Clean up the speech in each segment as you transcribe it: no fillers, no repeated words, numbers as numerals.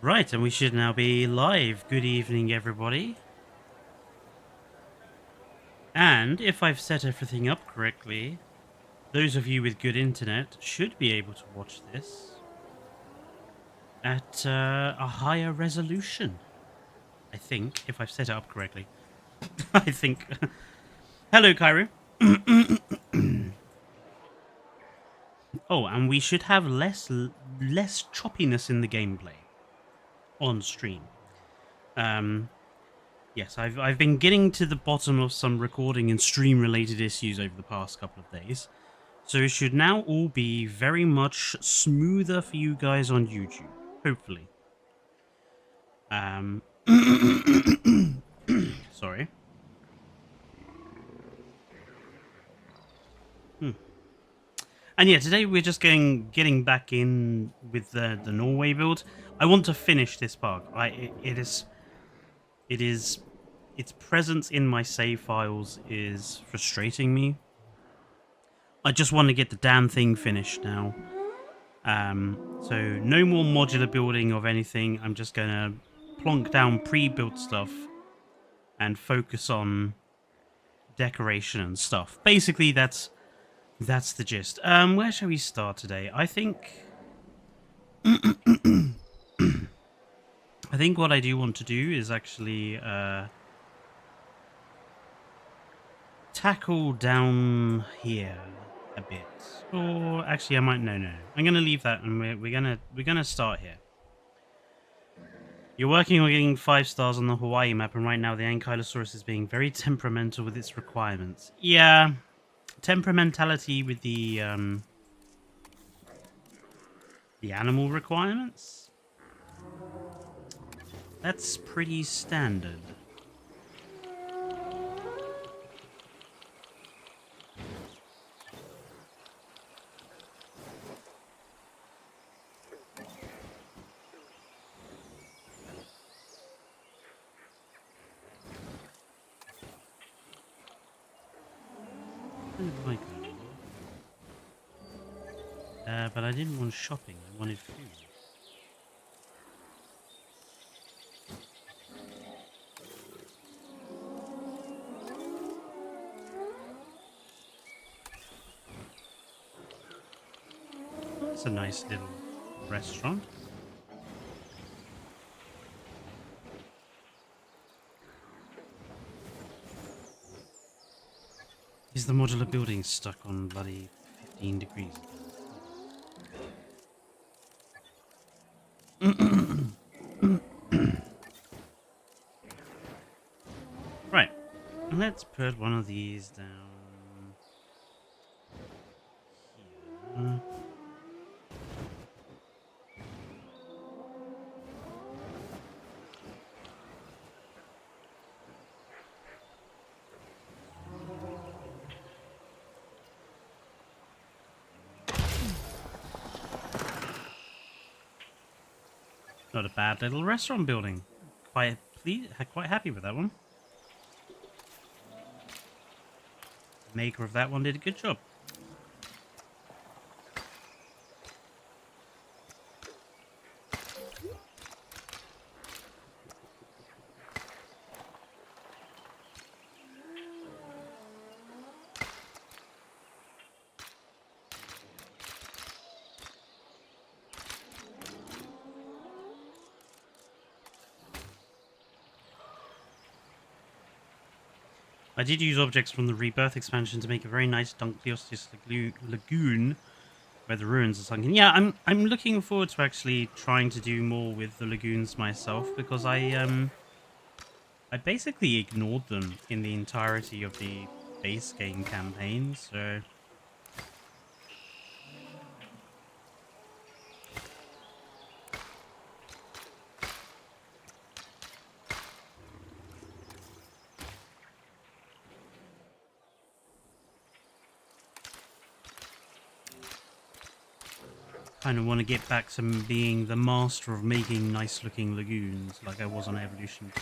Right, and we should now be live. Good evening, everybody. And if I've set everything up correctly, those of you with good internet should be able to watch this at a higher resolution. I think, if I've set it up correctly. I think. Hello, Cairo. Oh, and we should have less choppiness in the gameplay on stream. Yes, I've been getting to the bottom of some recording and stream related issues over the past couple of days. So it should now all be very much smoother for you guys on YouTube, hopefully. Sorry. And yeah, today we're just getting back in with the Norway build. I want to finish this park. Its presence in my save files is frustrating me. I just want to get the damn thing finished now. So no more modular building of anything. I'm just gonna plonk down pre-built stuff and focus on decoration and stuff. Basically, that's the gist. Where shall we start today? I think I think what I do want to do is actually tackle down here a bit. Or actually, I might no. I'm gonna leave that, and we're gonna start here. You're working on getting 5 stars on the Hawaii map, and right now the Ankylosaurus is being very temperamental with its requirements. Yeah, temperamentality with the animal requirements. That's pretty standard. But I didn't want shopping, I wanted food. Oh, that's a nice little restaurant. Is the modular building stuck on bloody 15 degrees? Right, let's put one of these down here. Not a bad little restaurant building. Quite happy with that one. Maker of that one did a good job. I did use objects from the Rebirth expansion to make a very nice Dunkleosteus lagoon where the ruins are sunken. Yeah, I'm looking forward to actually trying to do more with the lagoons myself, because I basically ignored them in the entirety of the base game campaign, so kind of want to get back to being the master of making nice looking lagoons like I was on Evolution 2.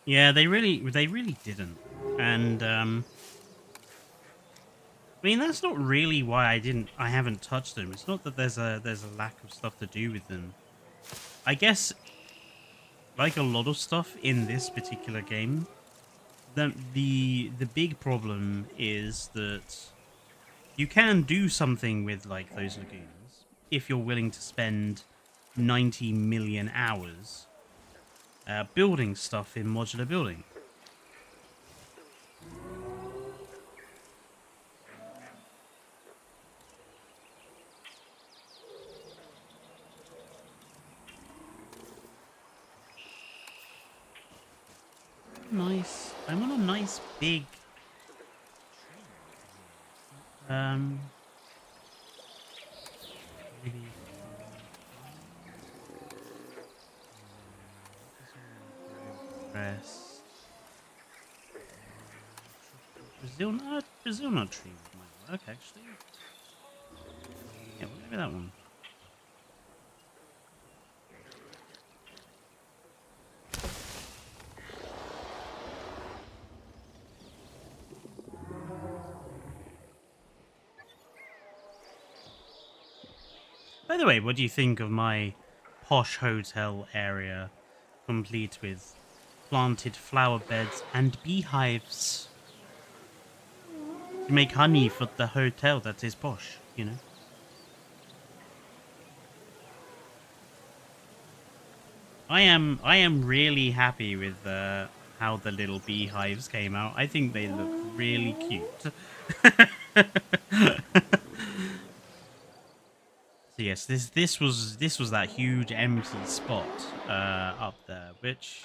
Yeah, they really didn't. And I mean, that's not really why I haven't touched them. It's not that there's a lack of stuff to do with them. I guess, like a lot of stuff in this particular game, the big problem is that you can do something with like those lagoons if you're willing to spend 90 million hours building stuff in modular building. Nice. I'm on a nice big um maybe progress. Brazil nut tree might work actually. Yeah, maybe that one. By the way, what do you think of my posh hotel area, complete with planted flower beds and beehives to make honey for the hotel that is posh, you know? I am really happy with how the little beehives came out. I think they look really cute. So yes, this was that huge empty spot up there, which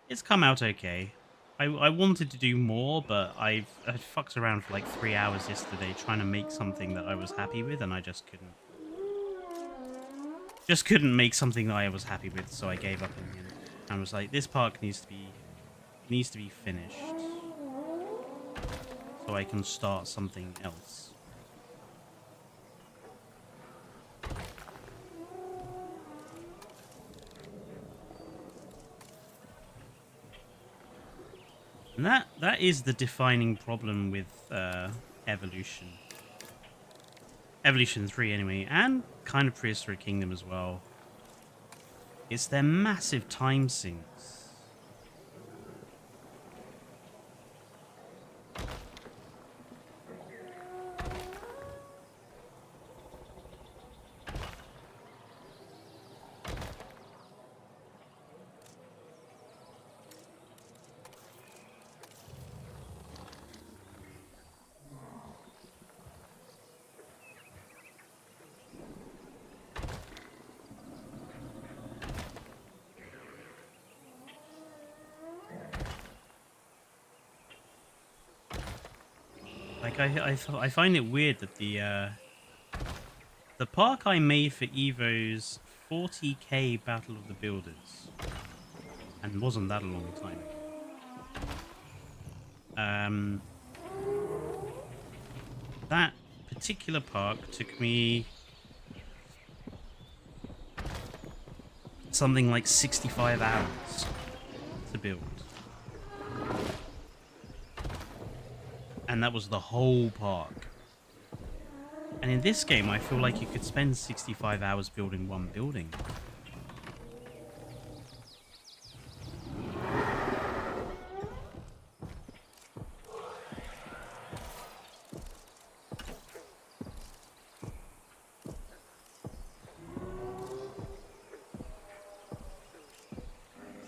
it's come out okay. I wanted to do more, but I fucked around for like 3 hours yesterday trying to make something that I was happy with, and I just couldn't. Just couldn't make something that I was happy with, so I gave up in the end. I was like, this park needs to be finished, so I can start something else. And that is the defining problem with evolution. Evolution 3 anyway, and kind of Prehistoric Kingdom as well. It's their massive time sinks. Like I find it weird that the park I made for Evo's 40k Battle of the Builders, and wasn't that a long time ago. That particular park took me something like 65 hours to build. And that was the whole park. And in this game, I feel like you could spend 65 hours building one building.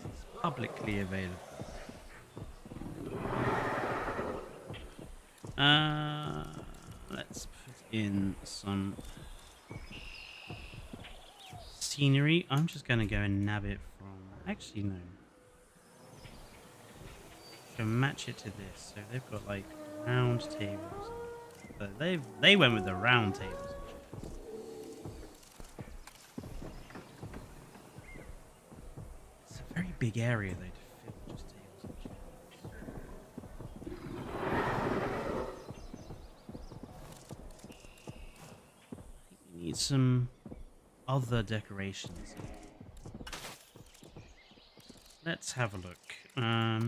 It's publicly available. Let's put in some scenery. I'm just going to go and nab it from... Actually, no. Should match it to this. So they've got, like, round tables. But they went with the round tables. It's a very big area, though, to fill just tables and chairs. Need some other decorations. let's have a look. I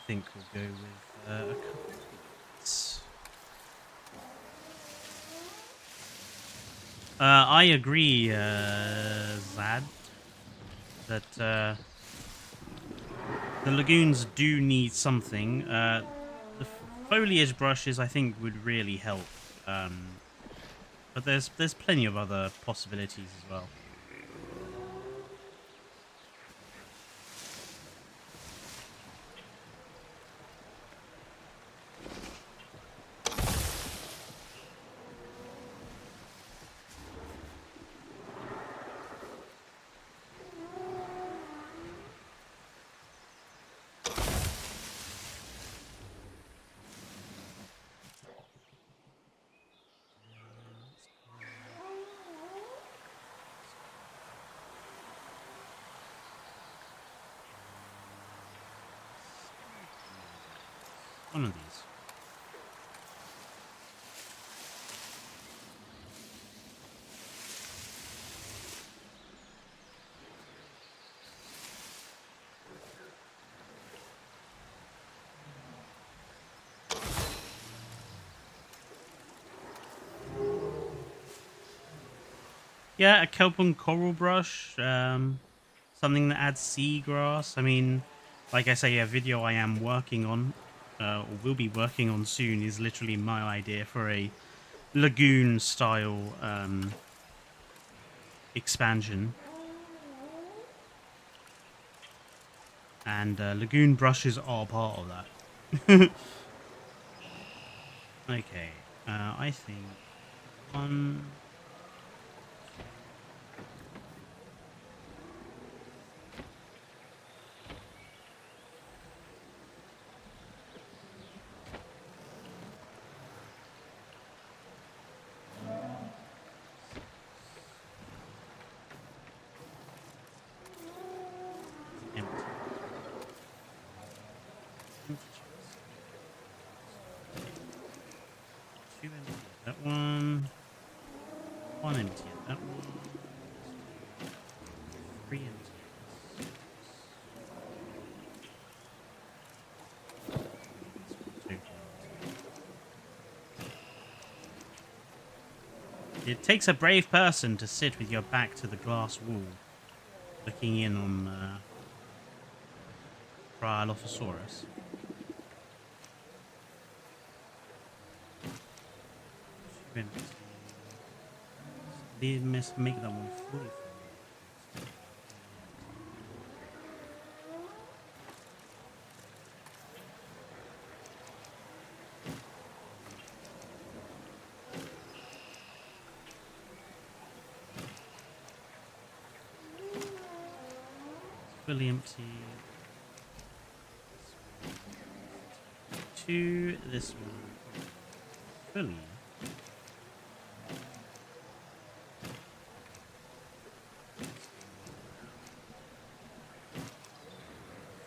think we'll go with a couple of these. I agree, Zad, that the lagoons do need something. The foliage brushes, I think, would really help. But there's plenty of other possibilities as well. One of these. Yeah, a kelp and coral brush. Something that adds seagrass. I mean, like I say, a video I am working on, or will be working on soon, is literally my idea for a lagoon style expansion. And lagoon brushes are part of that. Okay, I think one. Empty. Two empty at that one. One empty at that one. Three empty. It takes a brave person to sit with your back to the glass wall, looking in on Trialophosaurus. They must make that one fully. Fully empty. Two. This one fully.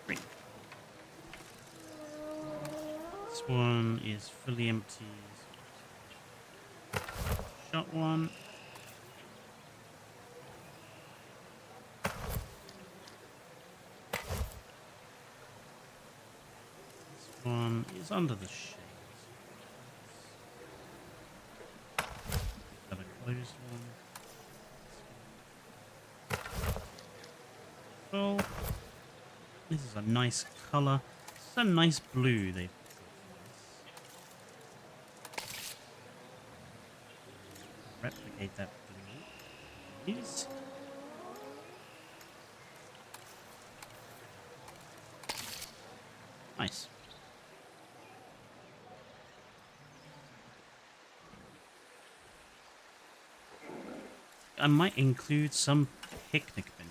Three. This one is fully empty. Shot one. One is under the shades. Got a closed one. Well, this is a nice colour. It's a nice blue they've replicate that blue. Please. Nice. I might include some picnic benches.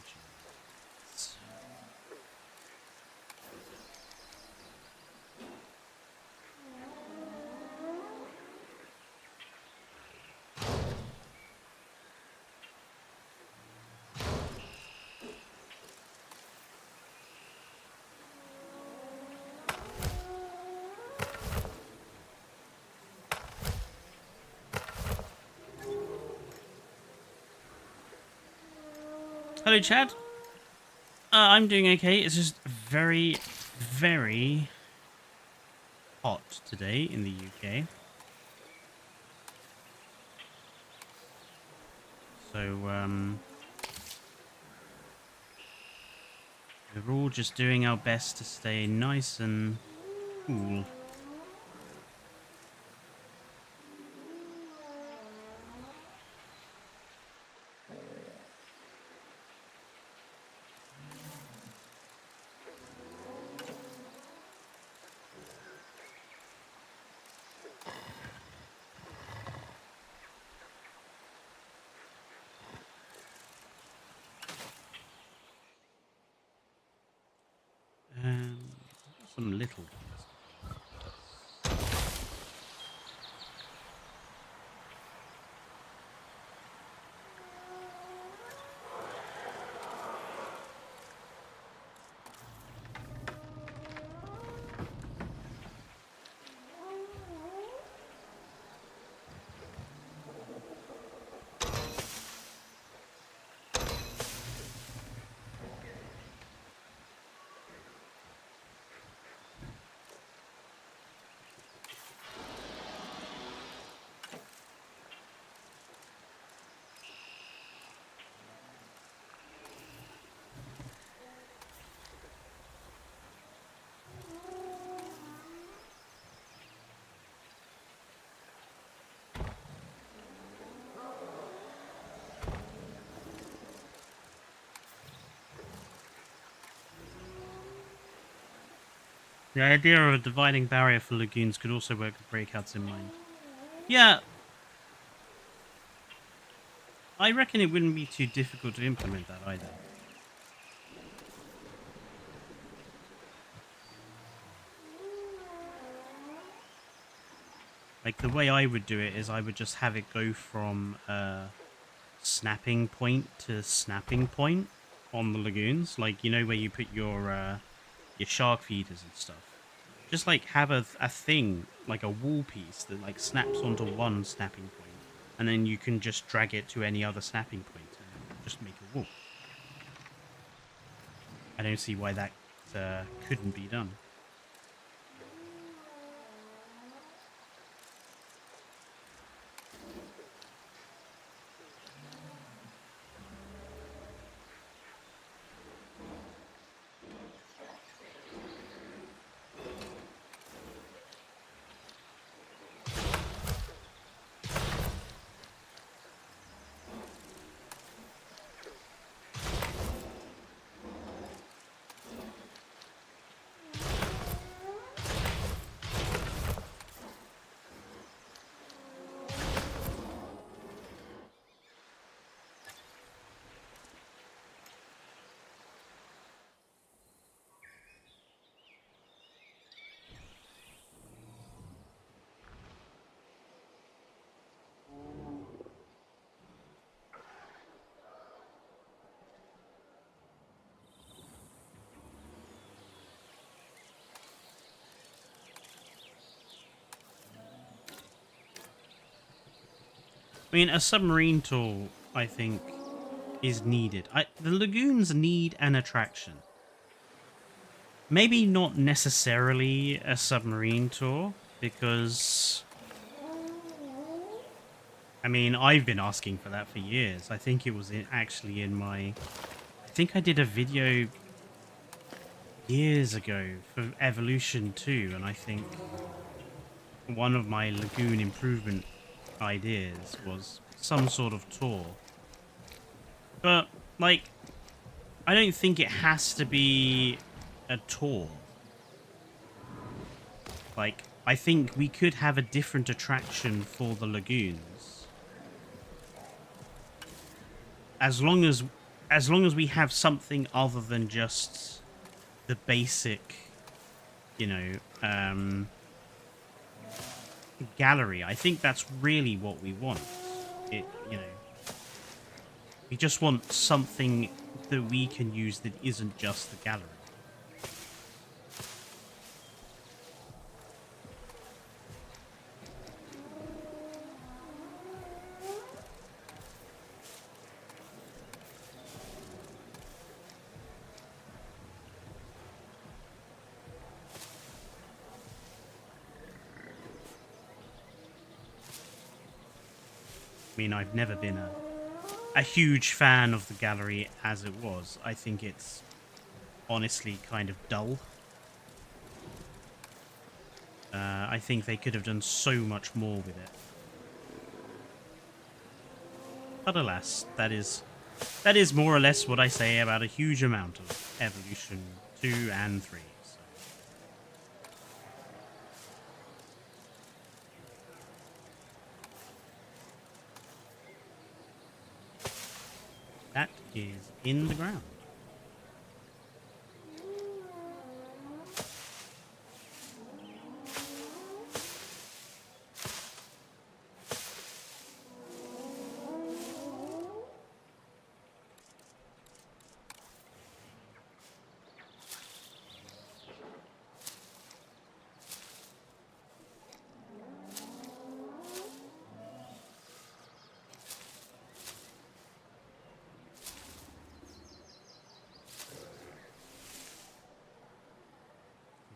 Hello, Chad. I'm doing okay. It's just very, very hot today in the UK. So, we're all just doing our best to stay nice and cool. Some little ones. The idea of a dividing barrier for lagoons could also work with breakouts in mind. Yeah, I reckon it wouldn't be too difficult to implement that either. Like, the way I would do it is I would just have it go from snapping point to snapping point on the lagoons. Like, you know, where you put your shark feeders and stuff. Just, like, have a thing, like a wall piece that, like, snaps onto one snapping point. And then you can just drag it to any other snapping point and just make a wall. I don't see why that couldn't be done. I mean, a submarine tour, I think, is needed. The lagoons need an attraction. Maybe not necessarily a submarine tour, because... I mean, I've been asking for that for years. I think it was actually in my... I think I did a video years ago for Evolution 2, and I think one of my lagoon improvement ideas was some sort of tour. But, like, I don't think it has to be a tour. Like, I think we could have a different attraction for the lagoons. As long as we have something other than just the basic, you know, gallery. I think that's really what we want. You know, we just want something that we can use that isn't just the gallery. I mean, I've never been a huge fan of the gallery as it was. I think it's honestly kind of dull. I think they could have done so much more with it. But alas, that is more or less what I say about a huge amount of Evolution 2 and 3. So. That is in the ground.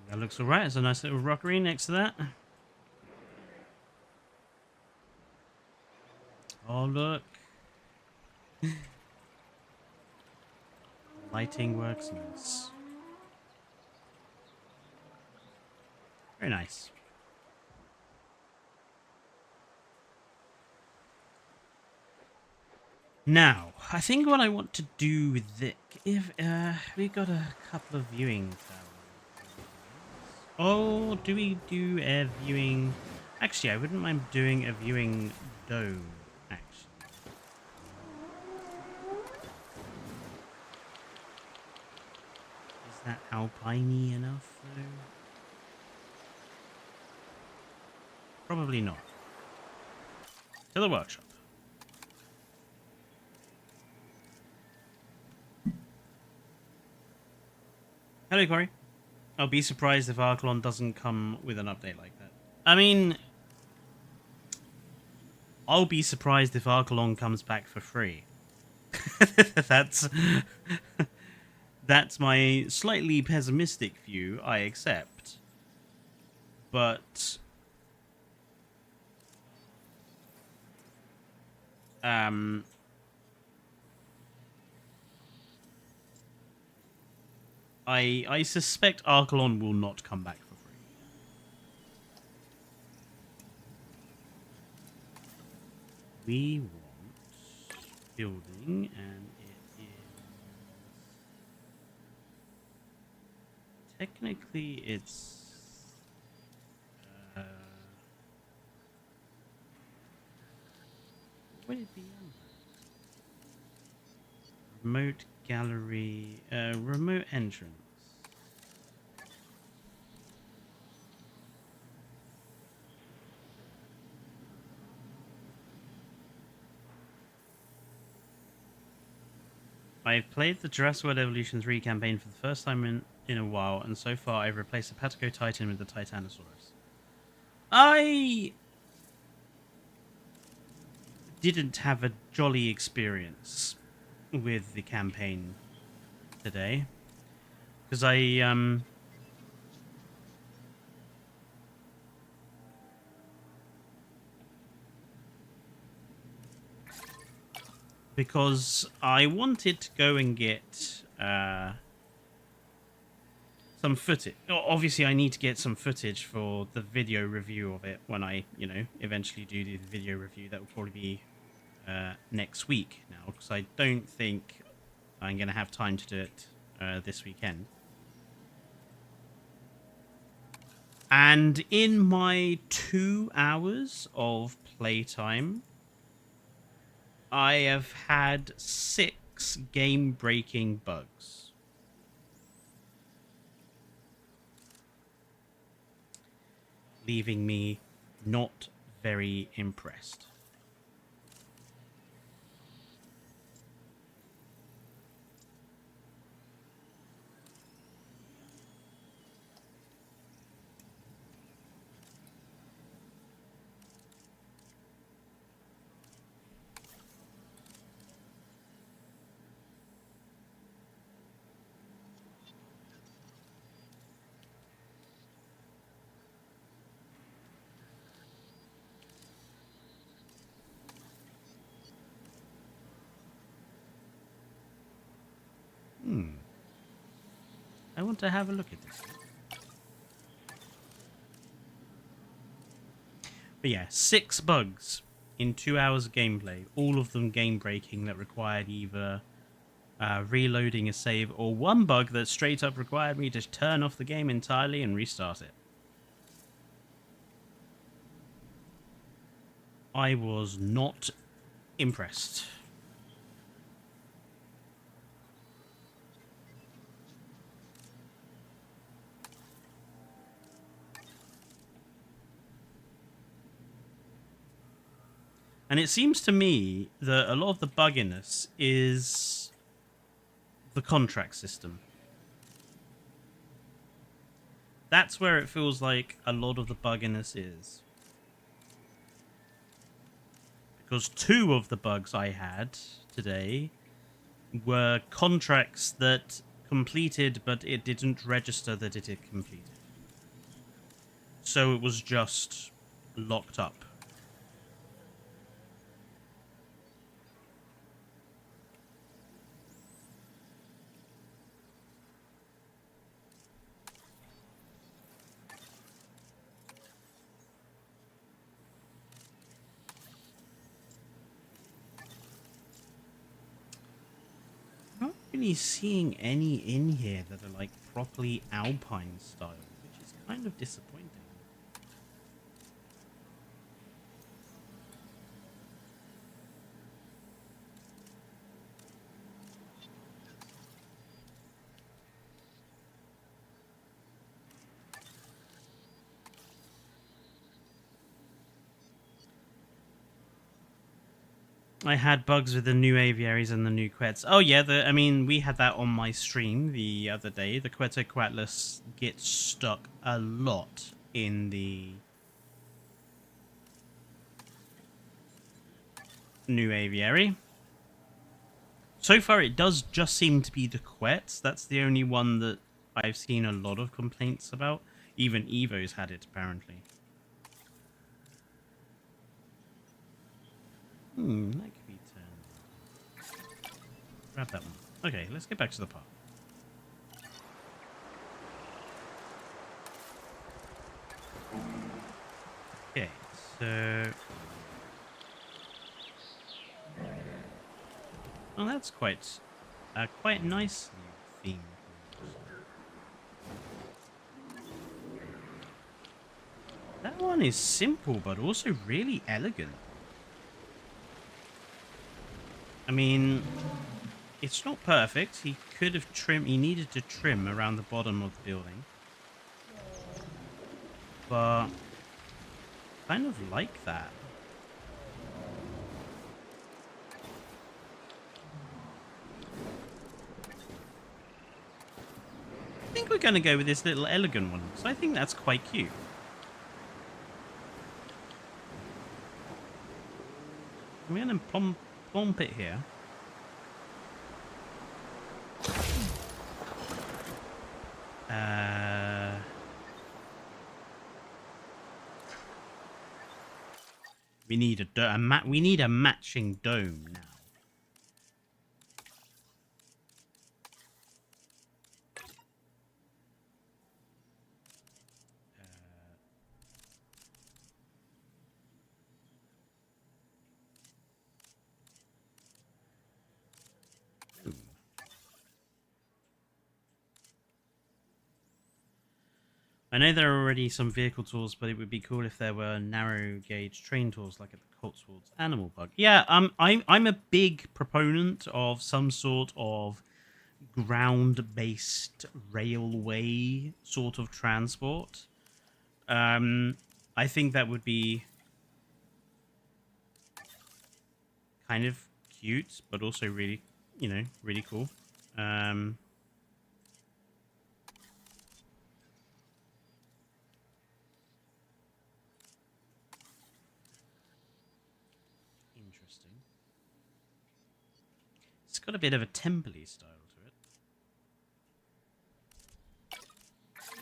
That looks alright. There's a nice little rockery next to that. Oh, look. Lighting works nice. Very nice. Now, I think what I want to do with it, if we got a couple of viewing towers. Oh, do we do a viewing? Actually, I wouldn't mind doing a viewing dome. Actually, is that alpine-y enough though? Probably not. To the workshop. Hello, Corey. I'll be surprised if Archelon doesn't come with an update like that. I mean, I'll be surprised if Archelon comes back for free. That's my slightly pessimistic view, I accept. But I suspect Archelon will not come back for free. We want building, and it is technically it's would it be under? Remote gallery, remote entrance. I've played the Jurassic World Evolution 3 campaign for the first time in a while, and so far I've replaced the Patago Titan with the Titanosaurus. I didn't have a jolly experience with the campaign today, because I wanted to go and get some footage. Obviously, I need to get some footage for the video review of it when I, eventually do the video review. That will probably be next week now, because I don't think I'm going to have time to do it this weekend. And in my 2 hours of playtime, I have had 6 game-breaking bugs. Leaving me not very impressed. I want to have a look at this. But yeah, 6 bugs in 2 hours of gameplay. All of them game-breaking that required either reloading a save, or one bug that straight up required me to turn off the game entirely and restart it. I was not impressed. And it seems to me that a lot of the bugginess is the contract system. That's where it feels like a lot of the bugginess is. Because 2 of the bugs I had today were contracts that completed, but it didn't register that it had completed. So it was just locked up. Really seeing any in here that are like properly alpine style, which is kind of disappointing. I had bugs with the new aviaries and the new quets. Oh yeah, I mean, we had that on my stream the other day. The Quetzalcoatlus gets stuck a lot in the new aviary. So far, it does just seem to be the Quets. That's the only one that I've seen a lot of complaints about. Even Evo's had it, apparently. That could be turned. Grab that one. Okay, let's get back to the park. Okay, so... Oh, that's quite nicely themed. That one is simple, but also really elegant. I mean, it's not perfect. He could have trimmed... He needed to trim around the bottom of the building. But... kind of like that. I think we're going to go with this little elegant one, because I think that's quite cute. I'm going to plump it here. We need a matching dome now. I know there are already some vehicle tools, but it would be cool if there were narrow gauge train tools like at the Cotswolds Animal Bug. Yeah, I'm a big proponent of some sort of ground-based railway sort of transport. I think that would be kind of cute, but also really, really cool. Interesting. It's got a bit of a temple-y style to it.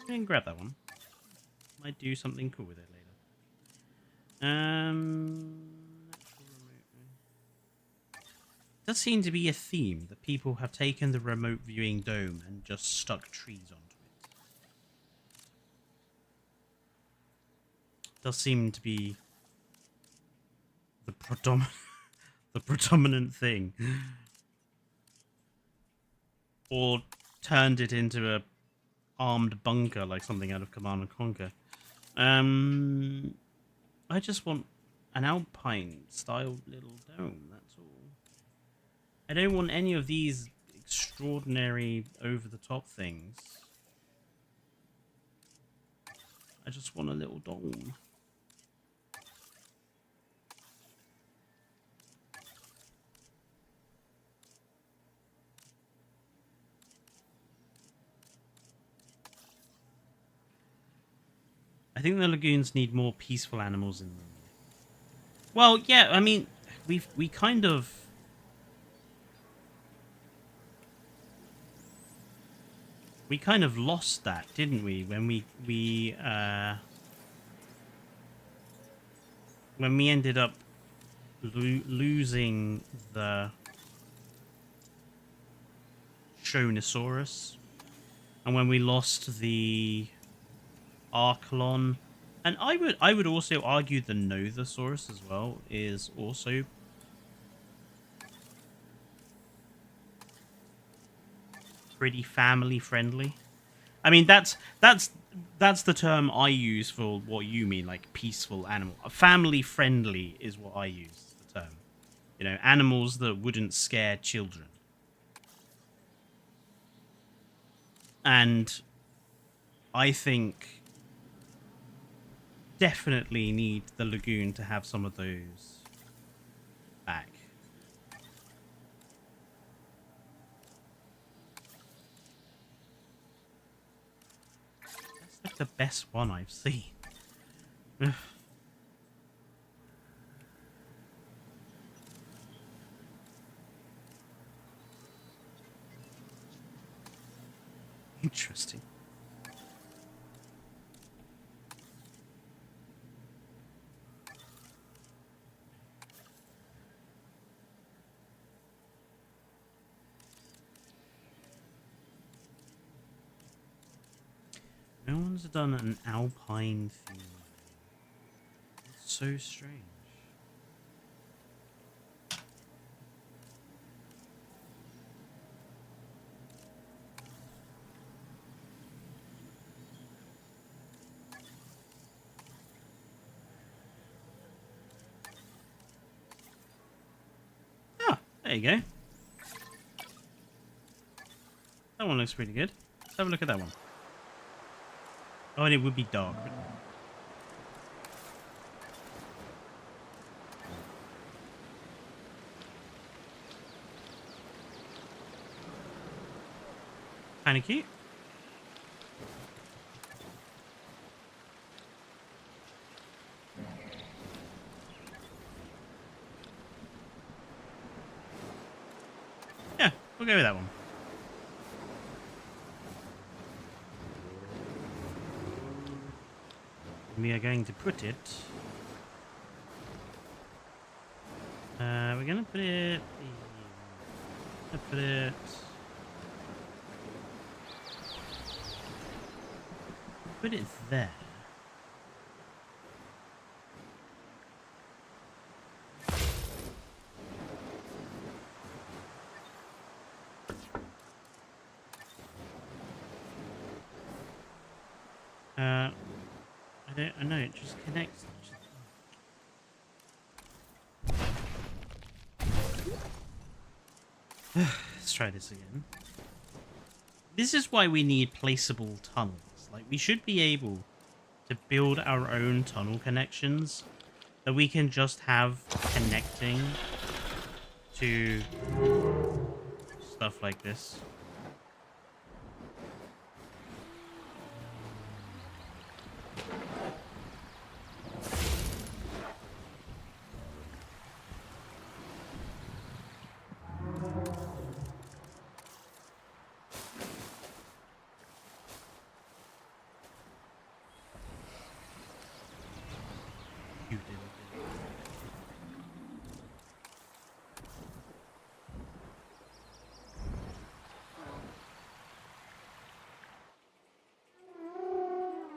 I can grab that one. Might do something cool with it later. Natural remote. does seem to be a theme that people have taken the remote viewing dome and just stuck trees onto it. Does seem to be the predominant thing. Or turned it into a armed bunker like something out of Command and Conquer. I just want an alpine style little dome, that's all. I don't want any of these extraordinary over the top things. I just want a little dome. I think the lagoons need more peaceful animals in them. Well, yeah, I mean, we kind of lost that, didn't we? When we ended up losing the Shonisaurus, and when we lost the Archelon, and I would also argue the Nothosaurus as well is also pretty family friendly. I mean, that's the term I use for what you mean, like peaceful animal. Family friendly is what I use the term. You know, animals that wouldn't scare children. And I think definitely need the lagoon to have some of those back. That's like the best one I've seen. Interesting. No one's done an alpine theme. It's so strange. Ah, there you go. That one looks pretty good. Let's have a look at that one. Oh, and it would be dark. Kind of cute. Yeah, we'll go with that one. We are going to put it. We're going to put it. Put it there. I know it just connects. Let's try this again. This is why we need placeable tunnels. Like, we should be able to build our own tunnel connections that we can just have connecting to stuff like this.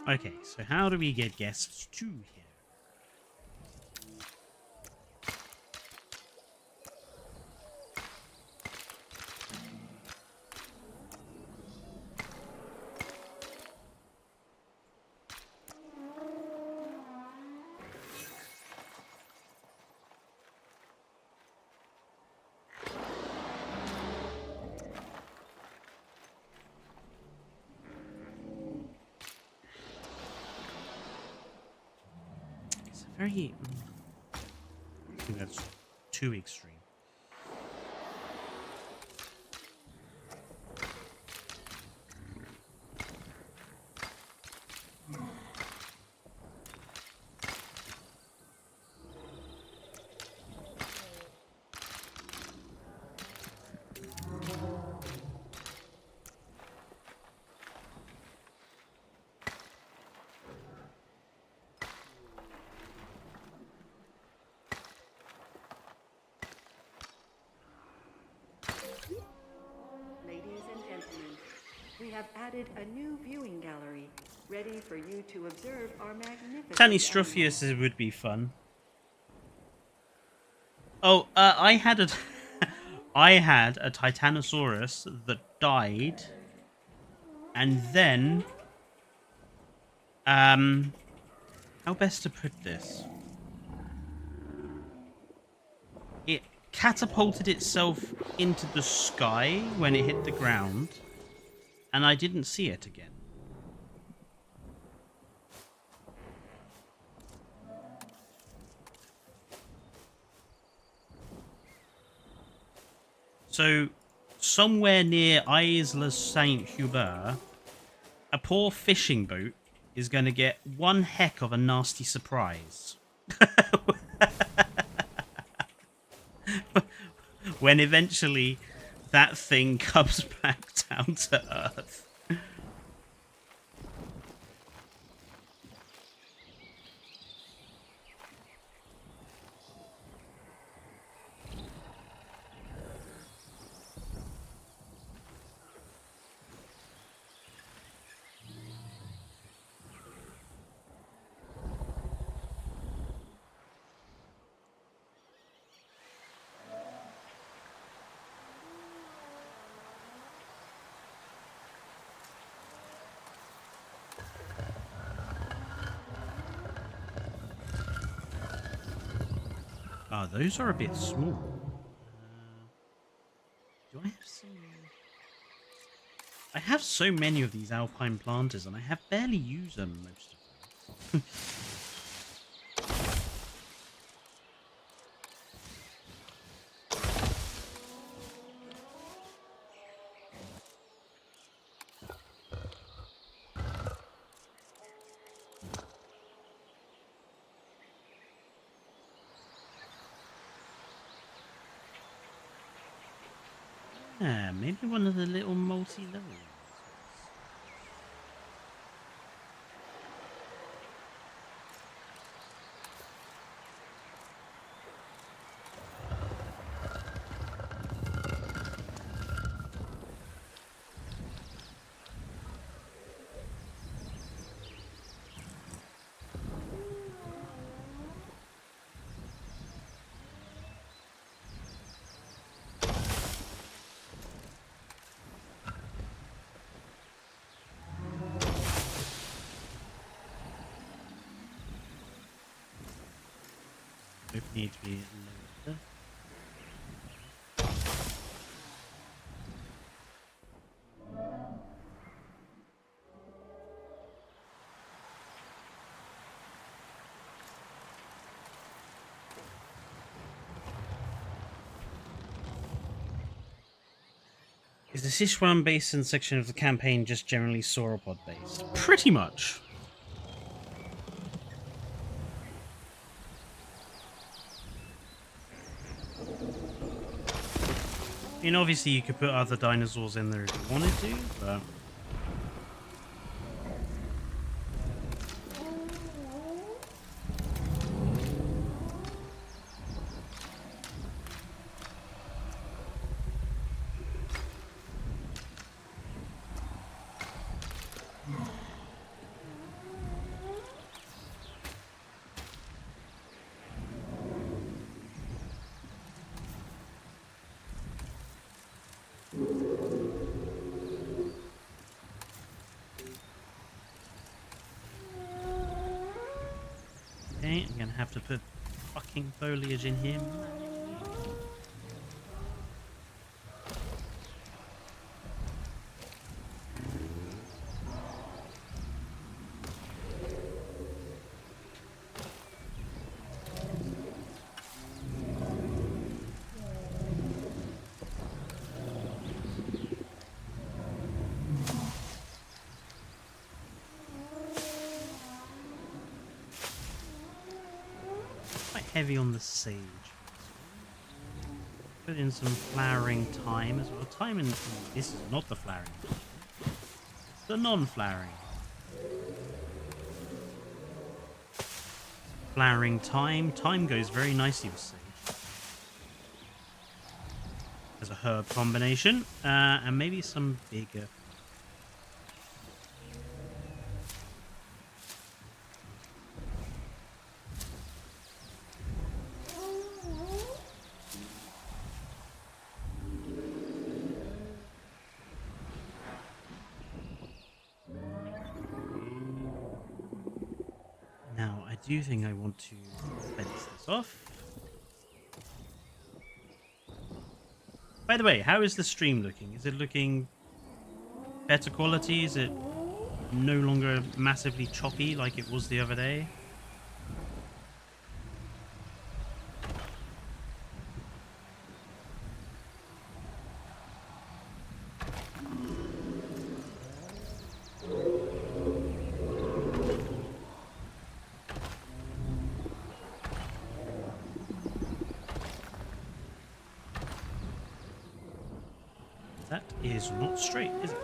Okay, so how do we get guests 2 here? It's a very... I think that's too extreme. Ladies and gentlemen, we have added a new viewing gallery, ready for you to observe our magnificent Tiny Strophius would be fun. Oh, I had a... I had a Titanosaurus that died, and then... how best to put this? It catapulted itself into the sky when it hit the ground, and I didn't see it again. So, somewhere near Isla Saint-Hubert, a poor fishing boat is going to get one heck of a nasty surprise. When eventually that thing comes back down to Earth. Ah, those are a bit small. Do I have some... I have so many of these alpine planters, and I have barely used them most of them. Yeah, maybe one of the little multi-level ones. Both need to be loaded. Is the Sichuan Basin section of the campaign just generally sauropod based? Pretty much. I mean, obviously you could put other dinosaurs in there if you wanted to, but... Okay, I'm gonna have to put fucking foliage in here. Quite heavy on the sage. Put in some flowering thyme as well. Thyme and this is not the flowering. It's the non-flowering. Flowering thyme. Thyme goes very nicely with sage. As a herb combination. And maybe some bigger. Now, I do think I want to fence this off. By the way, how is the stream looking? Is it looking better quality? Is it no longer massively choppy like it was the other day? That is not straight, is it?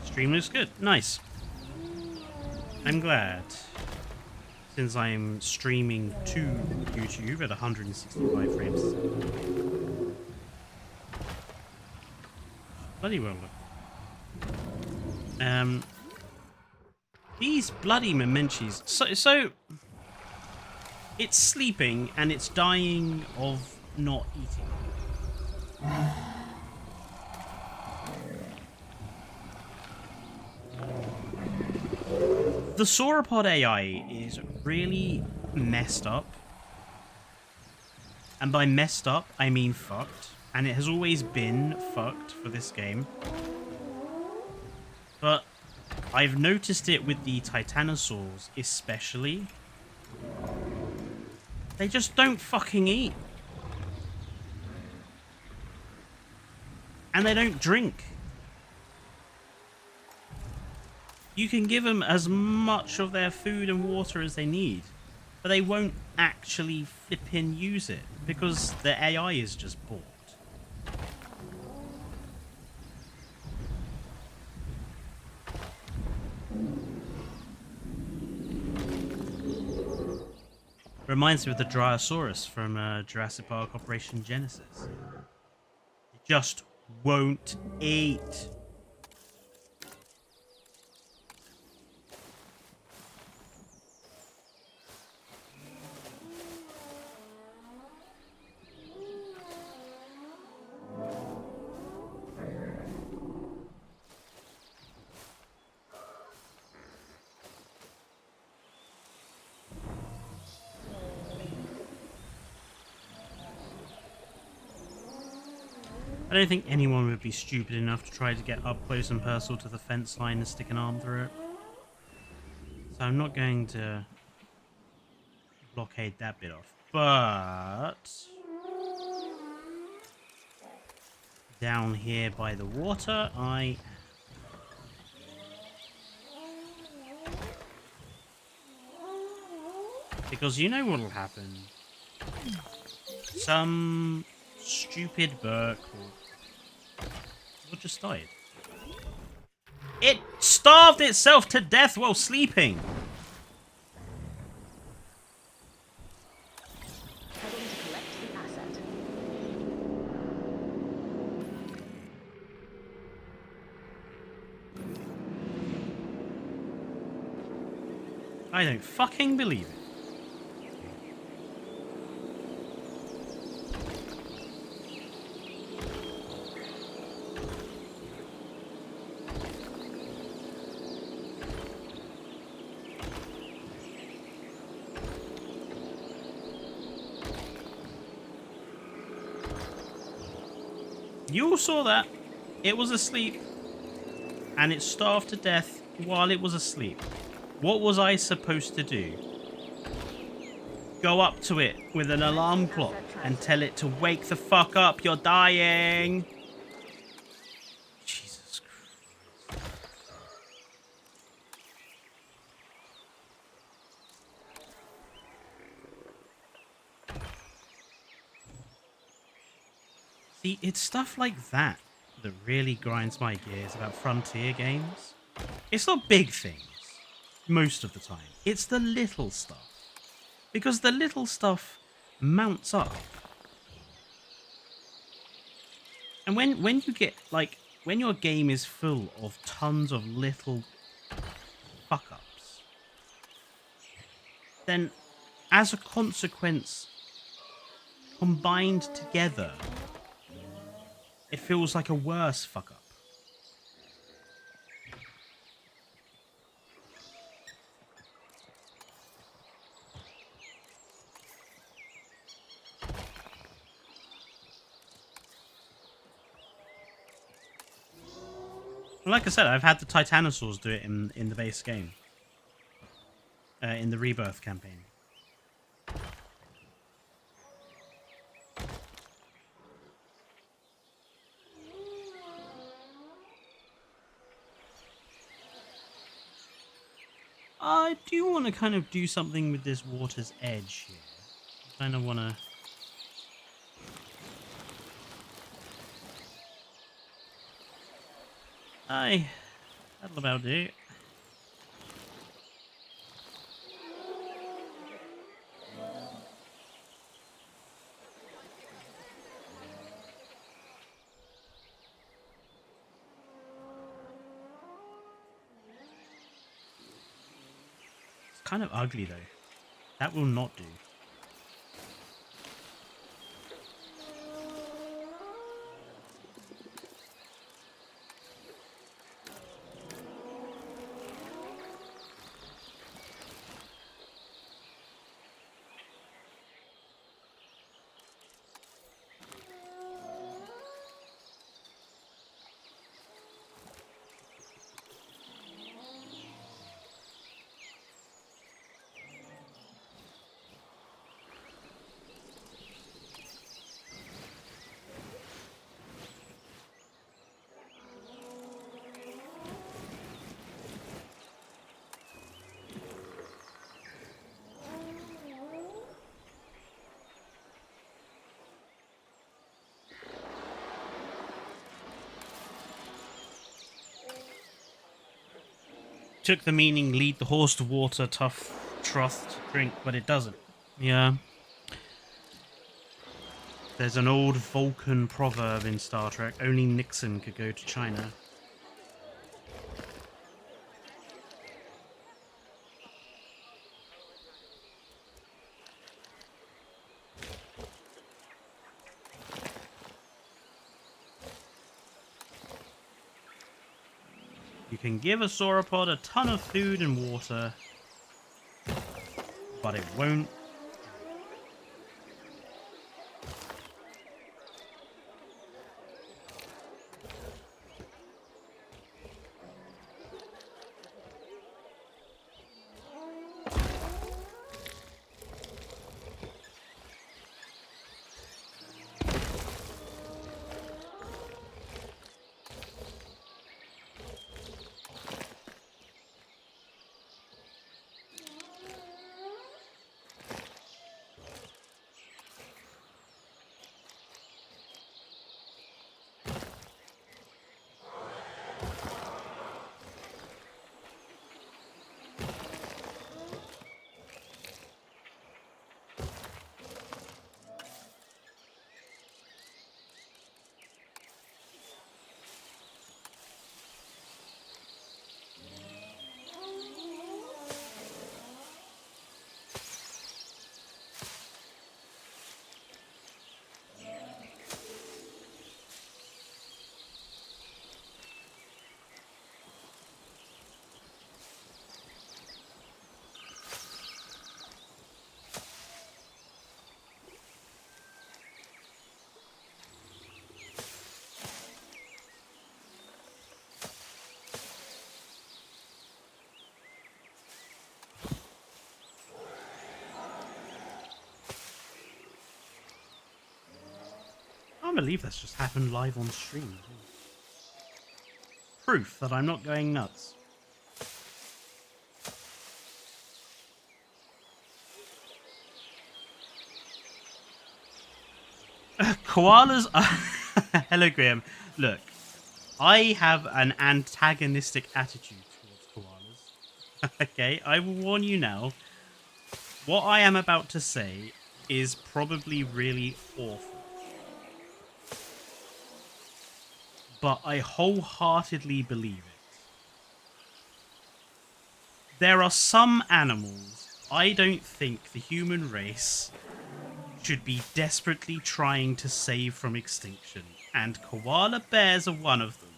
Stream looks good. Nice. I'm glad. Since I'm streaming to YouTube at 165 frames. Bloody well look. These bloody Memenchis. So it's sleeping and it's dying of not eating. The sauropod AI is really messed up. And by messed up, I mean fucked. And it has always been fucked for this game. But I've noticed it with the titanosaurs especially. They just don't fucking eat. And they don't drink. You can give them as much of their food and water as they need, but they won't actually flippin' use it because the AI is just bored. Reminds me of the Dryosaurus from Jurassic Park Operation Genesis. It just won't eat. I don't think anyone would be stupid enough to try to get up close and personal to the fence line and stick an arm through it. So I'm not going to blockade that bit off. But down here by the water, because you know what'll happen. Some stupid Burke or just died. It starved itself to death while sleeping. Heading to collect the asset. I don't fucking believe it. You all saw that. It was asleep. And it starved to death while it was asleep. What was I supposed to do? Go up to it with an alarm clock and tell it to wake the fuck up. You're dying. Jesus Christ. See, it's stuff like that that really grinds my gears about Frontier games. It's not big things most of the time. It's the little stuff. Because the little stuff mounts up. And when you get, like, when your game is full of tons of little fuck-ups, then as a consequence, combined together, it feels like a worse fuck-up. Like I said, I've had the Titanosaurs do it in the base game. In the Rebirth campaign. I do want to kind of do something with this water's edge here. I kind of want to... Aye, that'll about do. It's kind of ugly though. That will not do. Took the meaning lead the horse to water, tough trough to drink, but it doesn't. Yeah. There's an old Vulcan proverb in Star Trek, only Nixon could go to China. You can give a sauropod a ton of food and water, but it won't. can't believe that's just happened live on stream. Proof that I'm not going nuts. Koalas are... Hello, Graham. Look, I have an antagonistic attitude towards koalas. Okay, I will warn you now. What I am about to say is probably really awful. But I wholeheartedly believe it. There are some animals I don't think the human race should be desperately trying to save from extinction, and koala bears are one of them.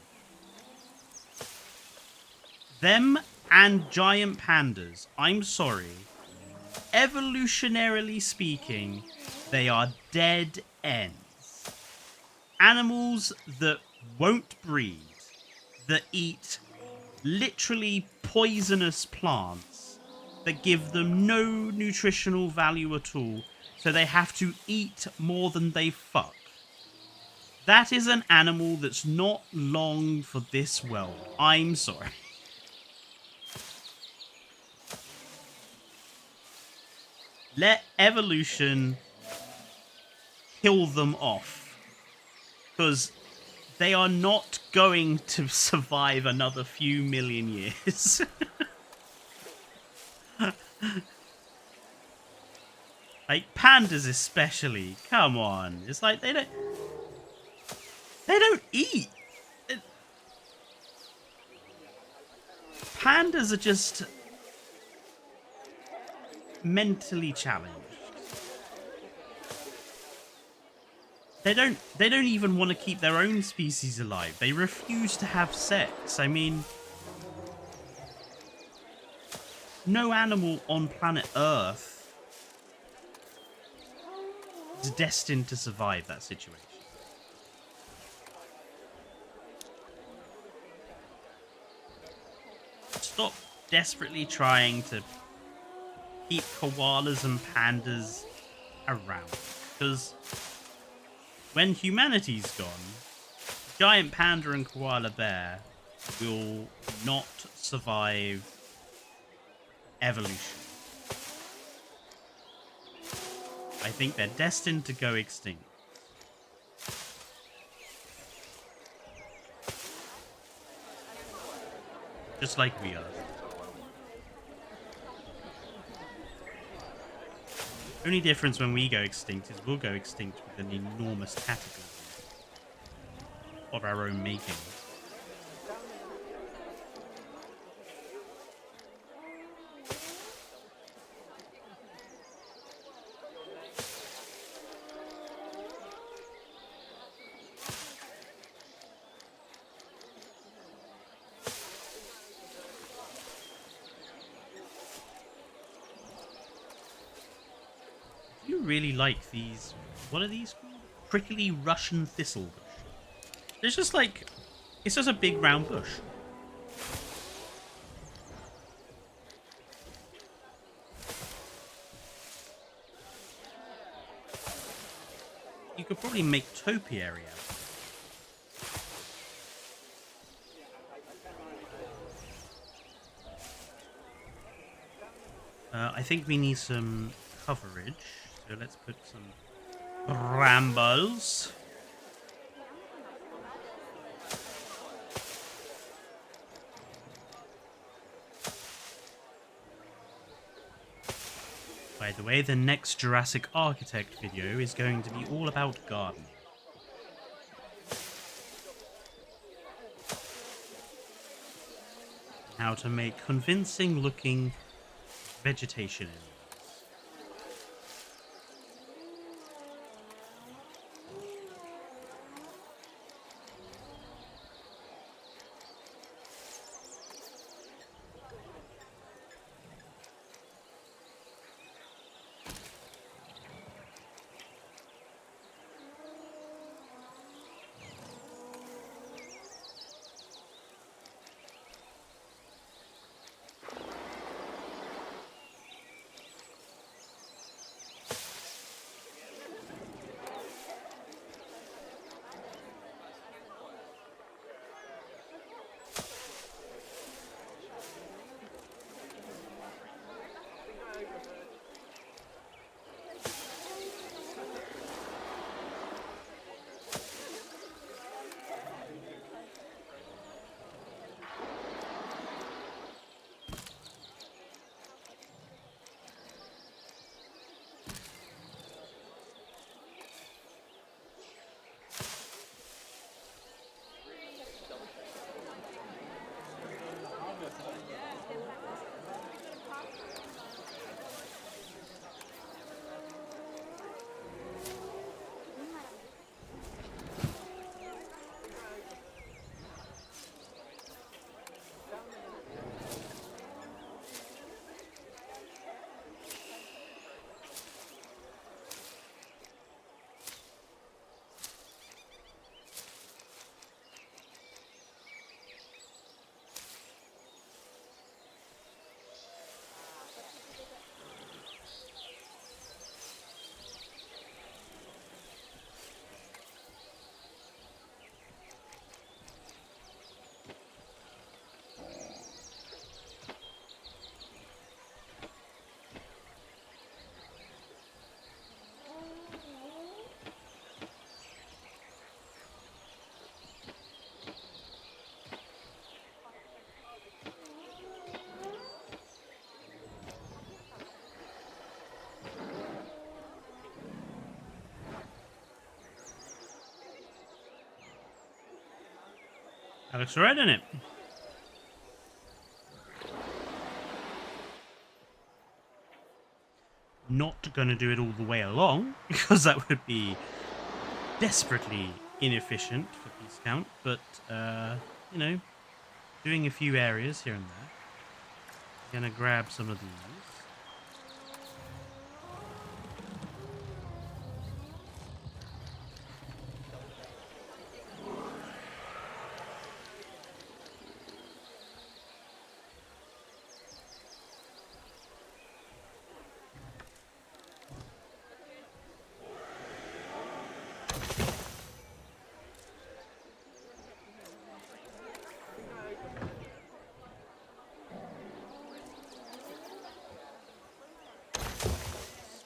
Them and giant pandas, I'm sorry, evolutionarily speaking, they are dead ends. Animals that won't breed, that eat literally poisonous plants, that give them no nutritional value at all, so they have to eat more than they fuck. That is an animal that's not long for this world. I'm sorry. Let evolution kill them off. Because they are not going to survive another few million years. Like, pandas especially. Come on. It's like, they don't eat. Pandas are just mentally challenged. They don't even want to keep their own species alive. They refuse to have sex. I mean, no animal on planet Earth is destined to survive that situation. Stop desperately trying to keep koalas and pandas around, because when humanity's gone, giant panda and koala bear will not survive evolution. I think they're destined to go extinct. Just like we are. Only difference when we go extinct is we'll go extinct with an enormous cataclysm of our own making. Really like these, what are these called? Prickly Russian thistle bush. It's just like, it's just a big round bush. You could probably make topiary out of it. I think we need some coverage. So let's put some brambles. By the way, the next Jurassic Architect video is going to be all about gardening. How to make convincing looking vegetation in it. That looks alright, doesn't it? Not going to do it all the way along, because that would be desperately inefficient for piece count, but, you know, doing a few areas here and there. I'm going to grab some of these.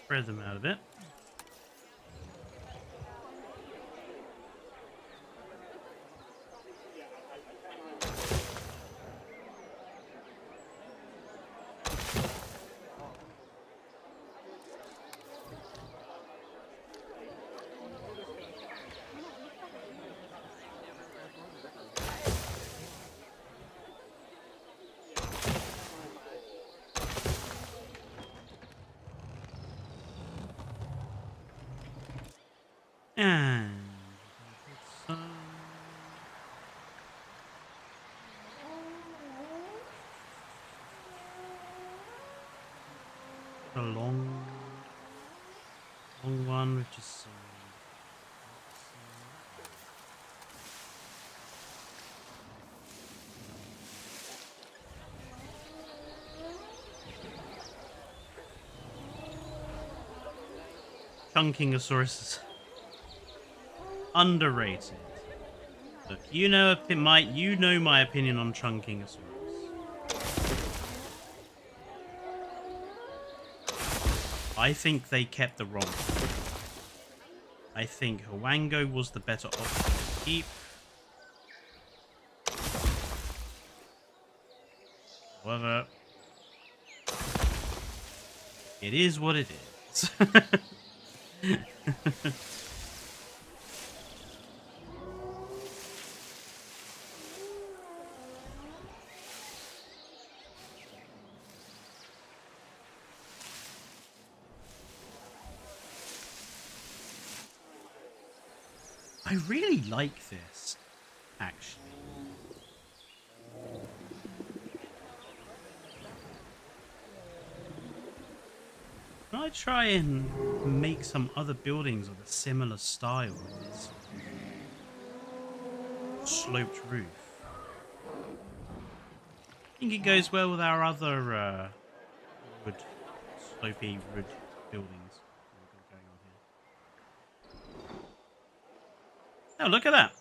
Spread them out a bit. And a long one with just some Chunkingosaurus. Underrated. Look, you know my opinion on Chunkingosaurus. I think they kept the wrong. I think Hwango was the better option to keep. However, it is what it is. I really like this, actually. Can I try and make some other buildings of a similar style with this sloped roof? I think it goes well with our other slopey wood buildings. Oh, look at that.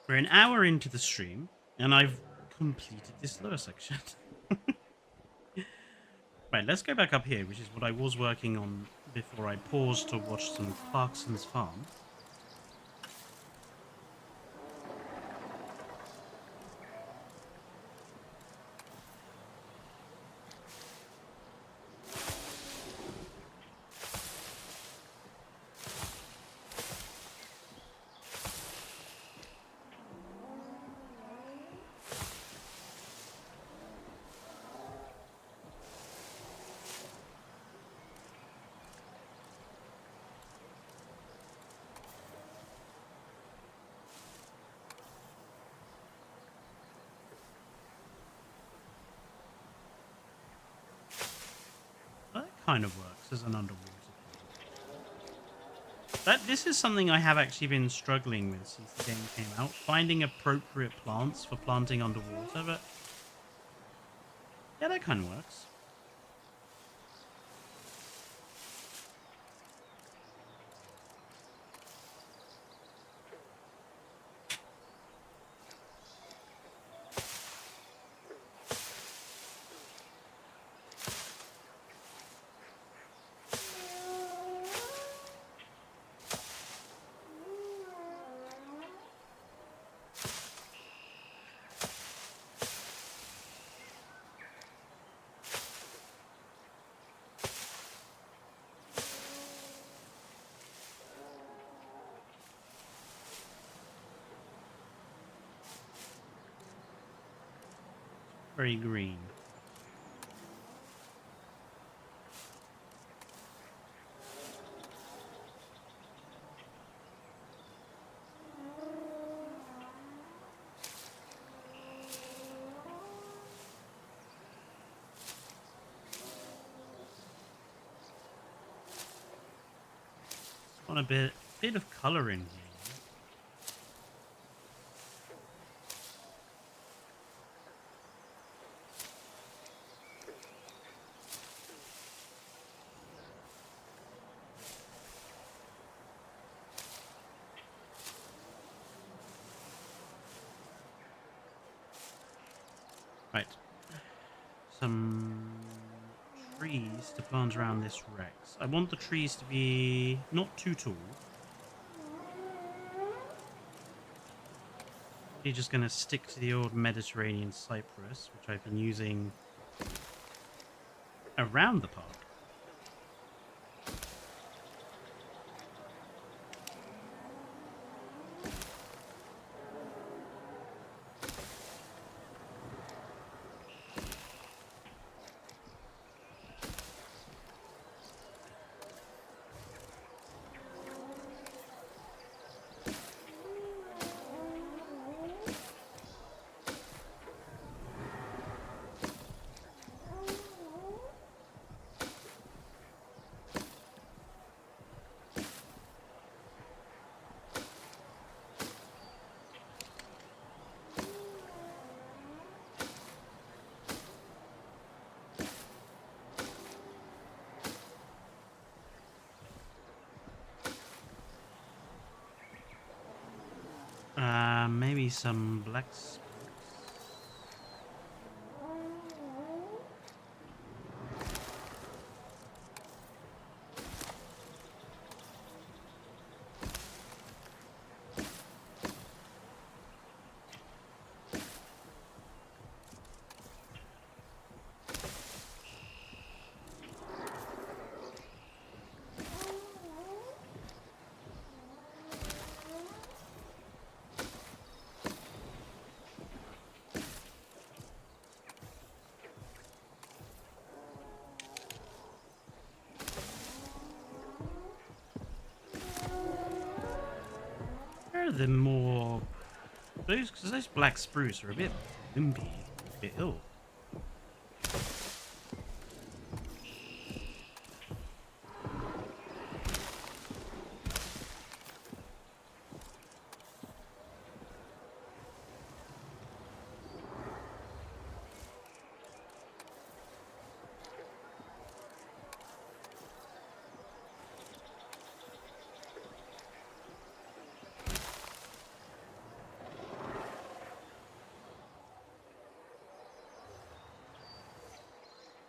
We're an hour into the stream, and I've completed this lower section. Right, let's go back up here, which is what I was working on before I paused to watch some Clarkson's Farm. Kind of works as an underwater. This is something I have actually been struggling with since the game came out, finding appropriate plants for planting underwater, but yeah, that kind of works. very green. Want a bit of color in here. Right. Some trees to plant around this Rex. I want the trees to be not too tall. You're just going to stick to the old Mediterranean cypress, which I've been using around the park. Maybe some black spruce. Where are the more those black spruce are a bit wimpy, a bit ill.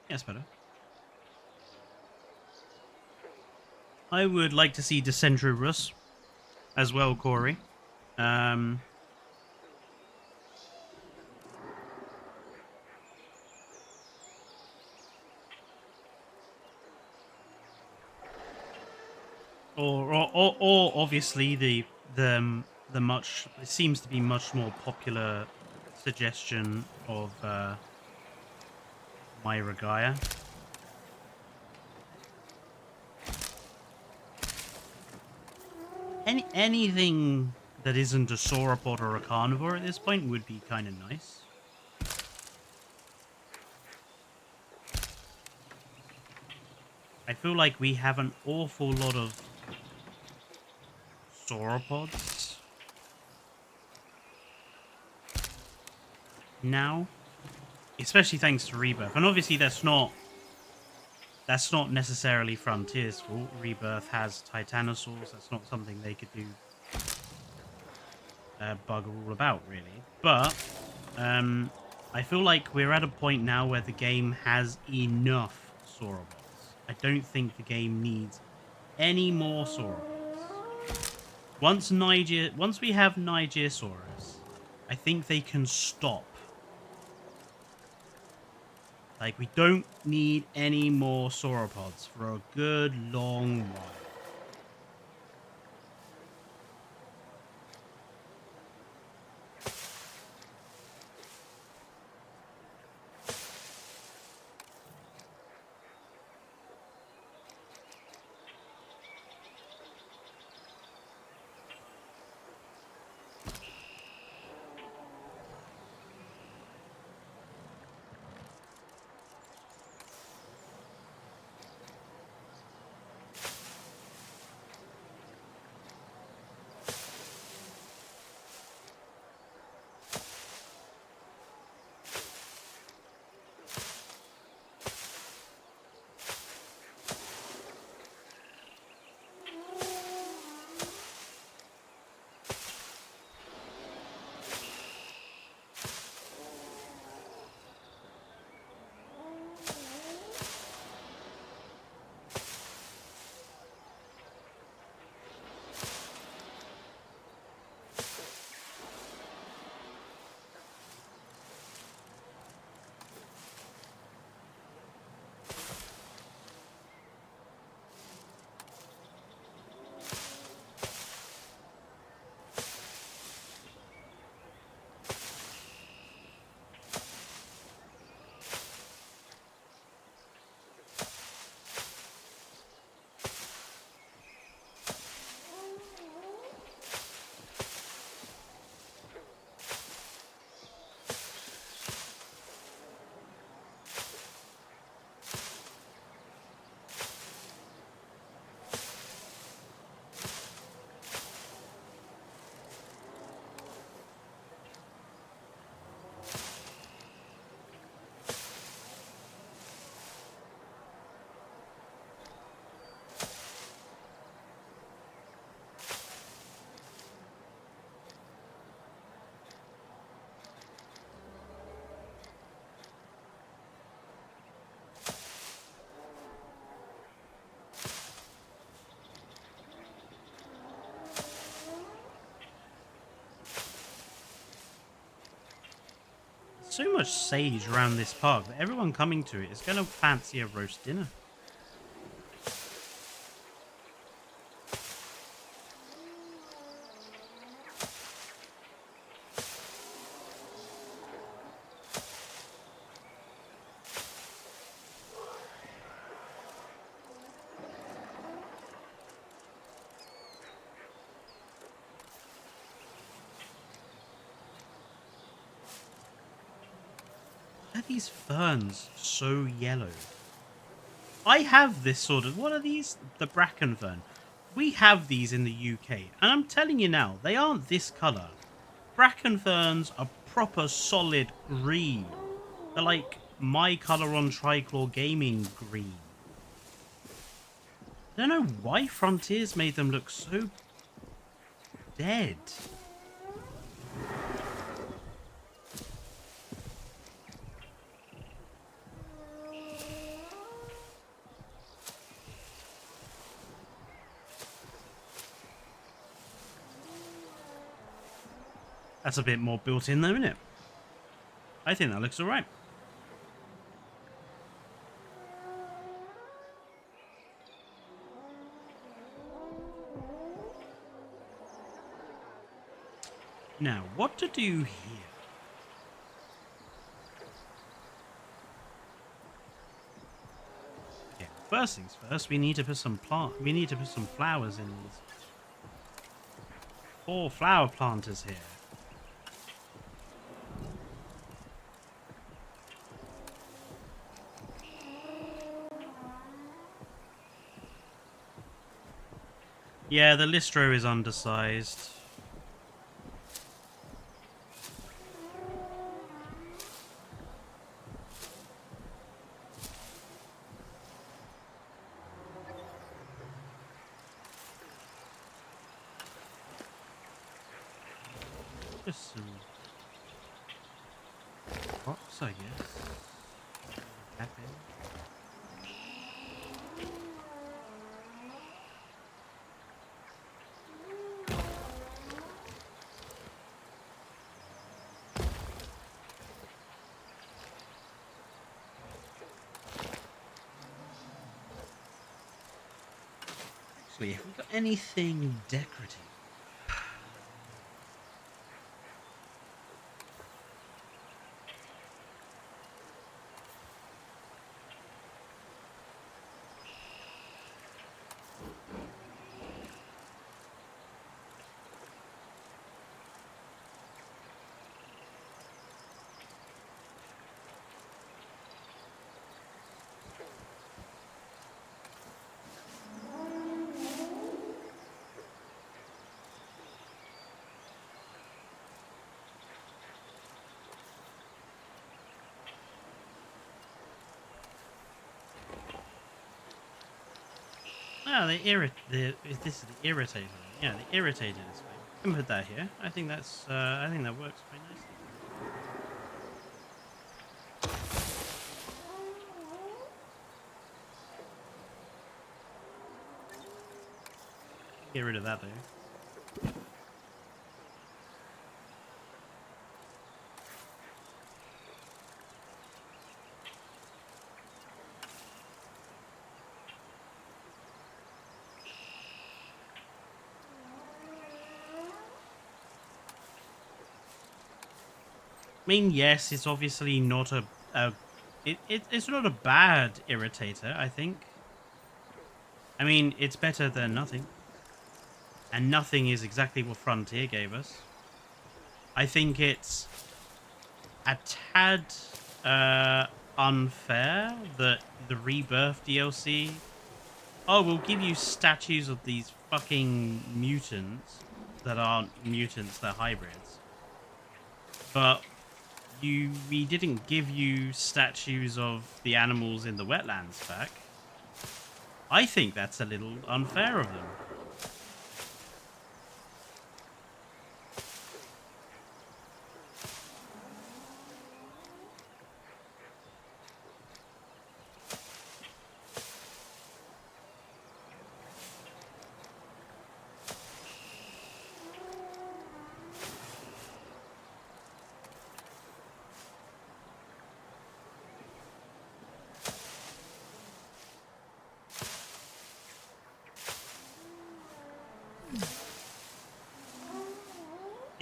Yes, better. I would like to see Decentrurus as well, Corey. Or obviously the much, it seems to be much more popular suggestion of Myragaya. Anything that isn't a sauropod or a carnivore at this point would be kind of nice. I feel like we have an awful lot of sauropods now, especially thanks to Rebirth. And obviously that's not necessarily Frontier's fault. Rebirth has Titanosaurs. That's not something they could do bugger all about, really. But I feel like we're at a point now where the game has enough sauropods. I don't think the game needs any more sauropods. Once we have Nigersaurus, I think they can stop. Like, we don't need any more sauropods for a good long while. so much sage around this park that everyone coming to it is going to fancy a roast dinner. Why are these ferns so yellow? I have this sort of... What are these? The bracken fern. We have these in the UK. And I'm telling you now, they aren't this colour. Bracken ferns are proper solid green. They're like my colour on Trichlor Gaming green. I don't know why Frontiers made them look so dead. That's a bit more built in though, isn't it? I think that looks alright. Now, what to do here? Okay, first things first, we need to put some flowers in these. 4 flower planters here. Yeah, the Listro is undersized. Just some rocks, I guess. Happy. Actually, have we got anything decorative? Oh, this is the irritator. Yeah, the irritator is fine. I can put that here. I think that works quite nicely. Get rid of that though. I mean, yes, it's obviously not it's not a bad irritator, I think. I mean, it's better than nothing. And nothing is exactly what Frontier gave us. I think it's a tad unfair that the Rebirth DLC... Oh, we'll give you statues of these fucking mutants that aren't mutants, they're hybrids. But we didn't give you statues of the animals in the wetlands back. I think that's a little unfair of them.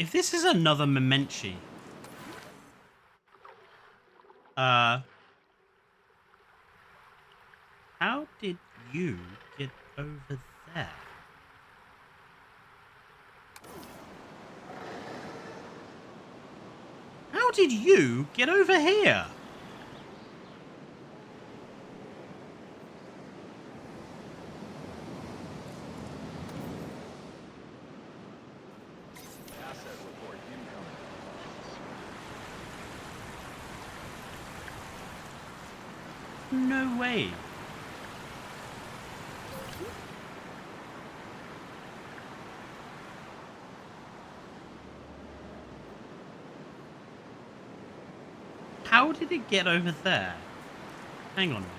If this is another Memenchi, how did you get over there? How did you get over here? No way. How did it get over there? Hang on a minute.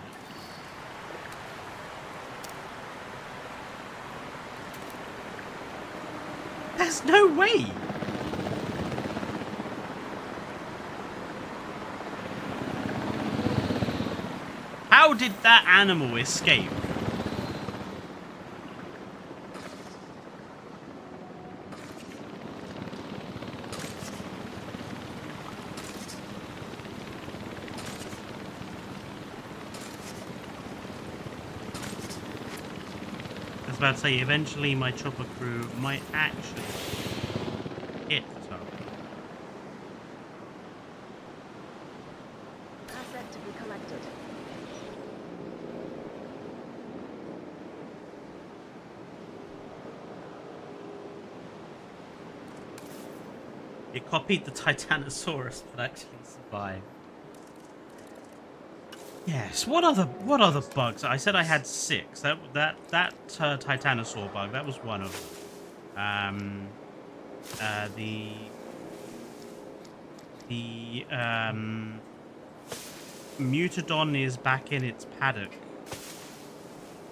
There's no way. How did that animal escape? I was about to say, eventually my chopper crew might actually hit the target. Asset to be collected. It copied the Titanosaurus, but actually survived. Yes. What other bugs? I said I had 6. That Titanosaur bug. That was one of them. The Mutadon is back in its paddock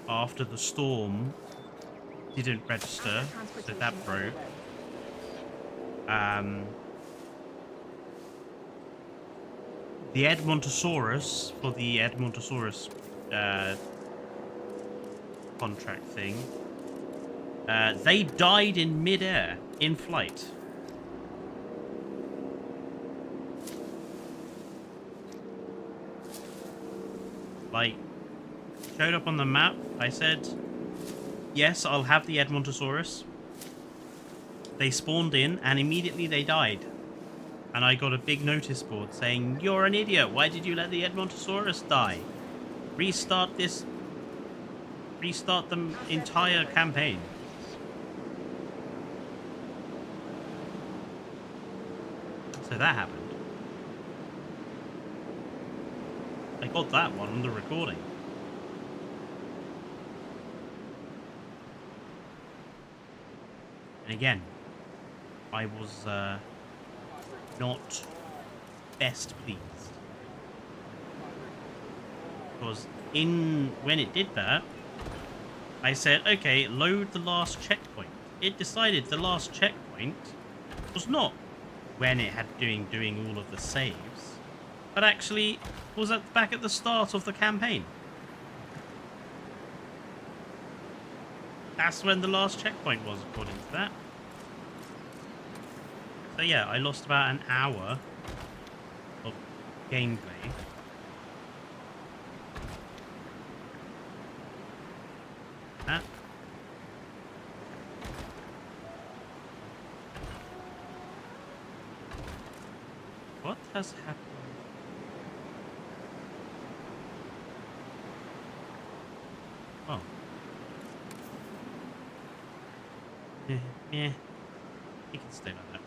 after the storm didn't register, so that broke. The Edmontosaurus, for the Edmontosaurus contract thing, they died in midair, in flight. Like, showed up on the map, I said, yes, I'll have the Edmontosaurus. They spawned in, and immediately they died. And I got a big notice board saying, you're an idiot, why did you let the Edmontosaurus die? Restart the entire campaign. So that happened. I got that one on the recording. And again, I was not best pleased. Because when it did that, I said, okay, load the last checkpoint. It decided the last checkpoint was not when it had doing all of the saves, but actually was back at the start of the campaign. That's when the last checkpoint was, according to that. So yeah, I lost about an hour of gameplay. That. What has happened? Oh. Yeah. You can stay like that.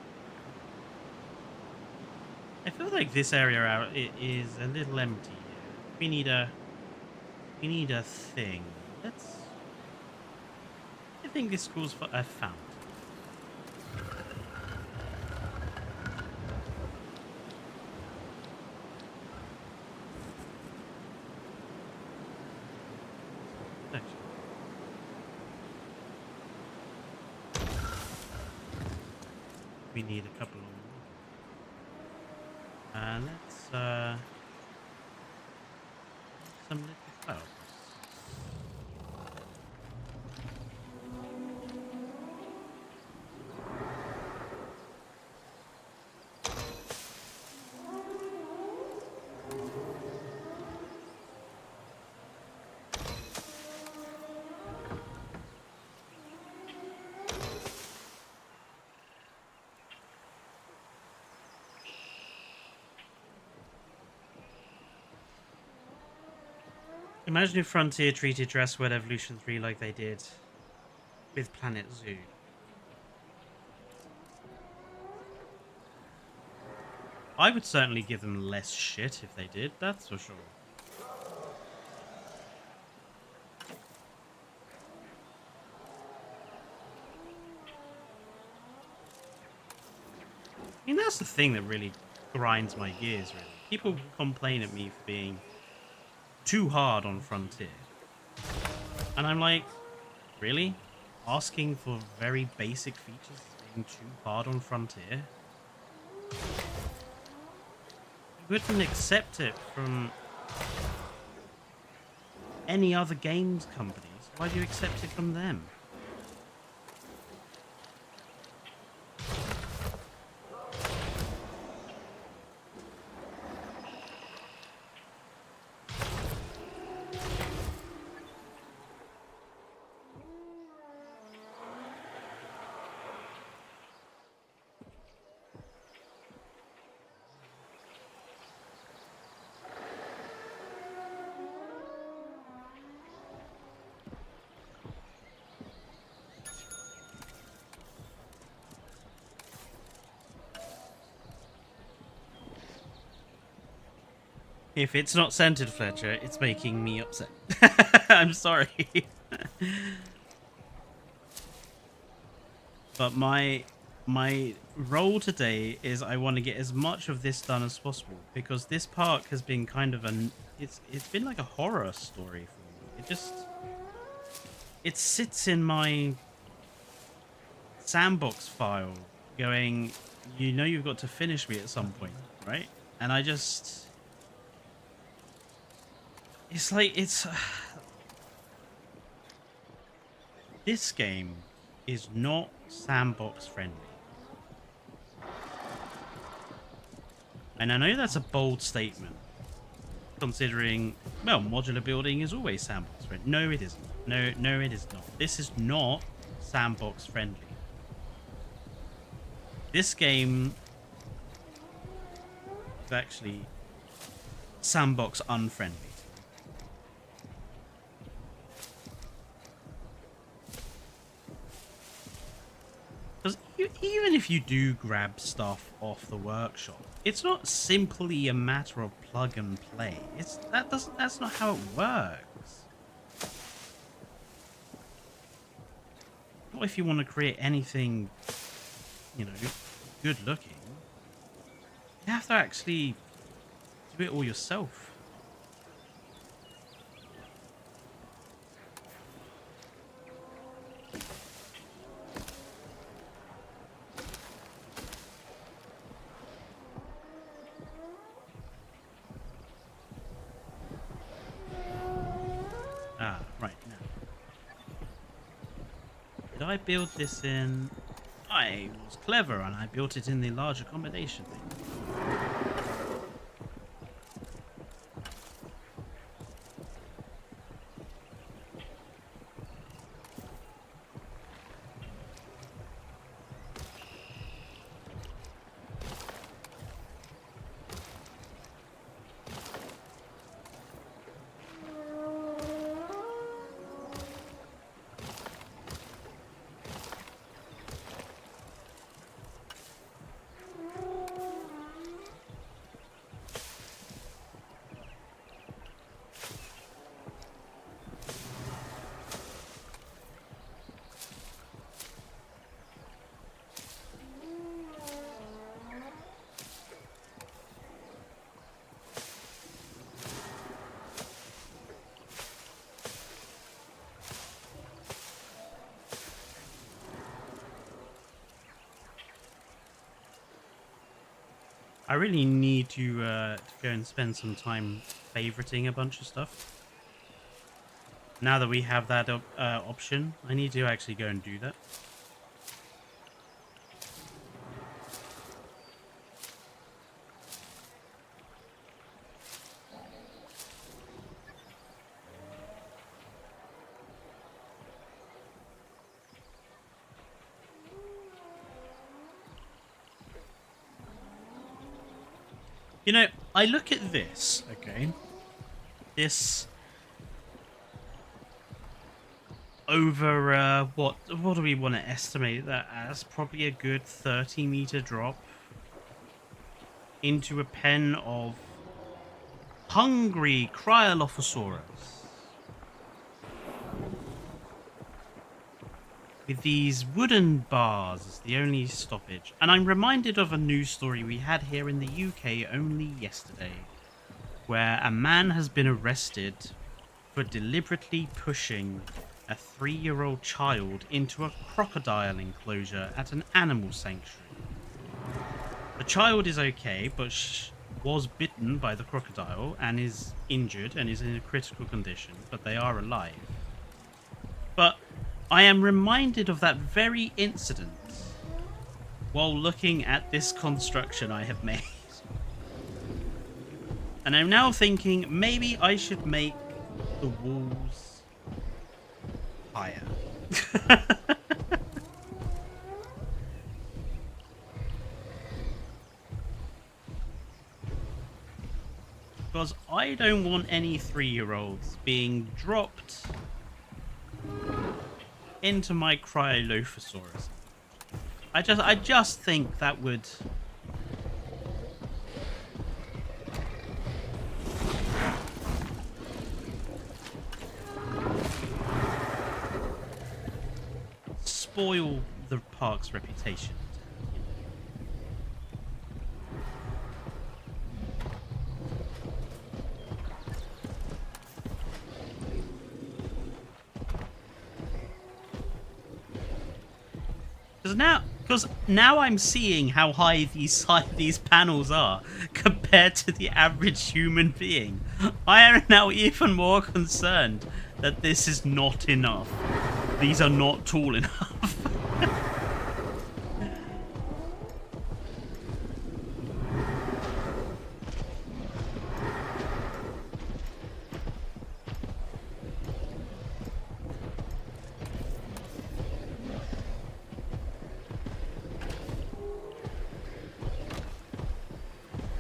I feel like this area out is a little empty. We need a thing. I think this calls for a fountain. We need a couple of let's some little flowers. Imagine if Frontier treated Jurassic World Evolution 3 like they did with Planet Zoo. I would certainly give them less shit if they did, that's for sure. I mean, that's the thing that really grinds my gears, really. People complain at me for being too hard on Frontier. And I'm like, really? Asking for very basic features is being too hard on Frontier? You wouldn't accept it from any other games companies. Why do you accept it from them? If it's not centered, Fletcher, it's making me upset. I'm sorry. But my role today is I want to get as much of this done as possible, because this park has been kind of it's been like a horror story for me. It sits in my sandbox file going, you know, you've got to finish me at some point, right? And it's like, this game is not sandbox friendly. And I know that's a bold statement, considering, well, modular building is always sandbox friendly. No, it isn't. No, it is not. This is not sandbox friendly. This game is actually sandbox unfriendly. Because even if you do grab stuff off the workshop, it's not simply a matter of plug and play. That's not how it works. Not if you want to create anything, you know, good looking. You have to actually do it all yourself. Right now. Did I build this in? I was clever and I built it in the large accommodation thing. I really need to go and spend some time favoriting a bunch of stuff. Now that we have that option, I need to actually go and do that. You know, I look at this, okay? This over what do we want to estimate that as? Probably a good 30-meter drop into a pen of hungry Cryolophosaurus with these wooden bars as the only stoppage. And I'm reminded of a news story we had here in the UK only yesterday, where a man has been arrested for deliberately pushing a 3-year-old child into a crocodile enclosure at an animal sanctuary. The child is okay, but was bitten by the crocodile and is injured and is in a critical condition, but they are alive. But I am reminded of that very incident while looking at this construction I have made. And I'm now thinking maybe I should make the walls higher. Because I don't want any 3-year-olds being dropped into my Cryolophosaurus. I just think that would spoil the park's reputation. Because now I'm seeing how high these panels are compared to the average human being. I am now even more concerned that this is not enough. These are not tall enough.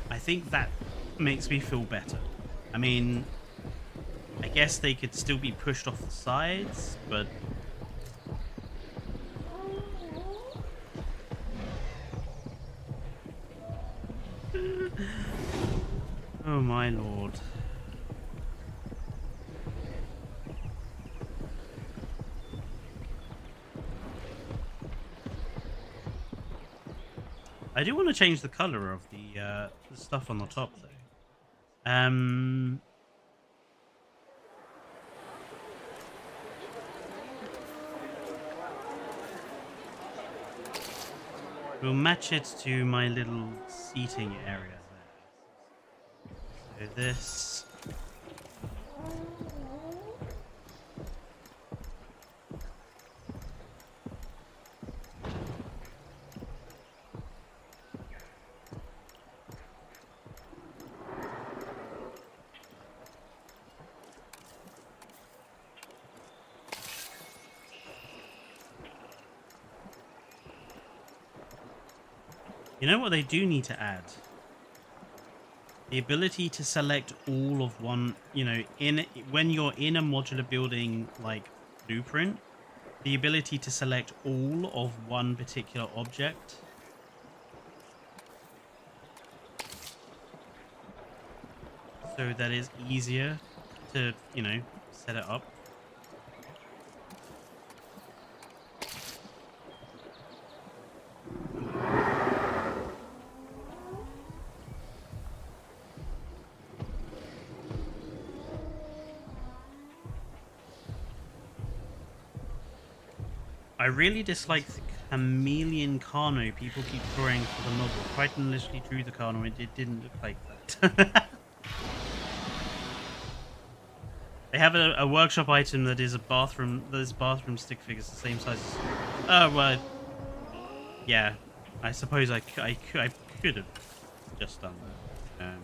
I think that makes me feel better. I mean, I guess they could still be pushed off the sides, but oh my lord. I do want to change the color of the stuff on the top, though. We'll match it to my little seating area there. So this. You know what they do need to add? The ability to select all of one, you know, when you're in a modular building like blueprint, the ability to select all of one particular object. So that it's easier to, you know, set it up. I really dislike the chameleon Carno people keep drawing for the novel. Crichton literally drew the Carno and it didn't look like that. They have a workshop item that is a bathroom, that is bathroom stick figures the same size as... Oh, well... Yeah, I suppose I could have just done that.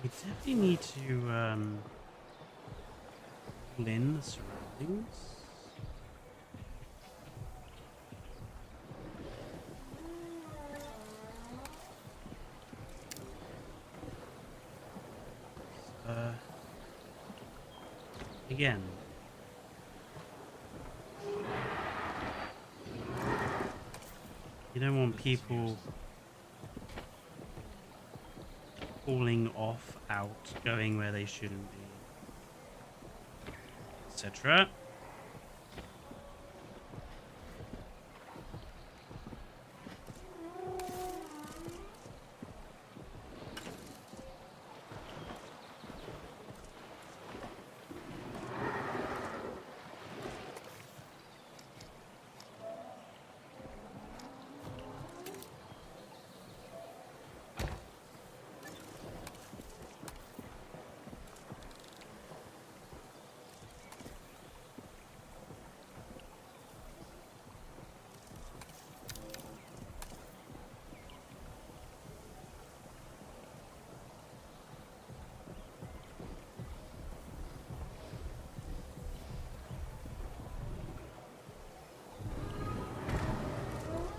We definitely need to pull in the surroundings. Again. You don't want people falling off, out, going where they shouldn't be, etc.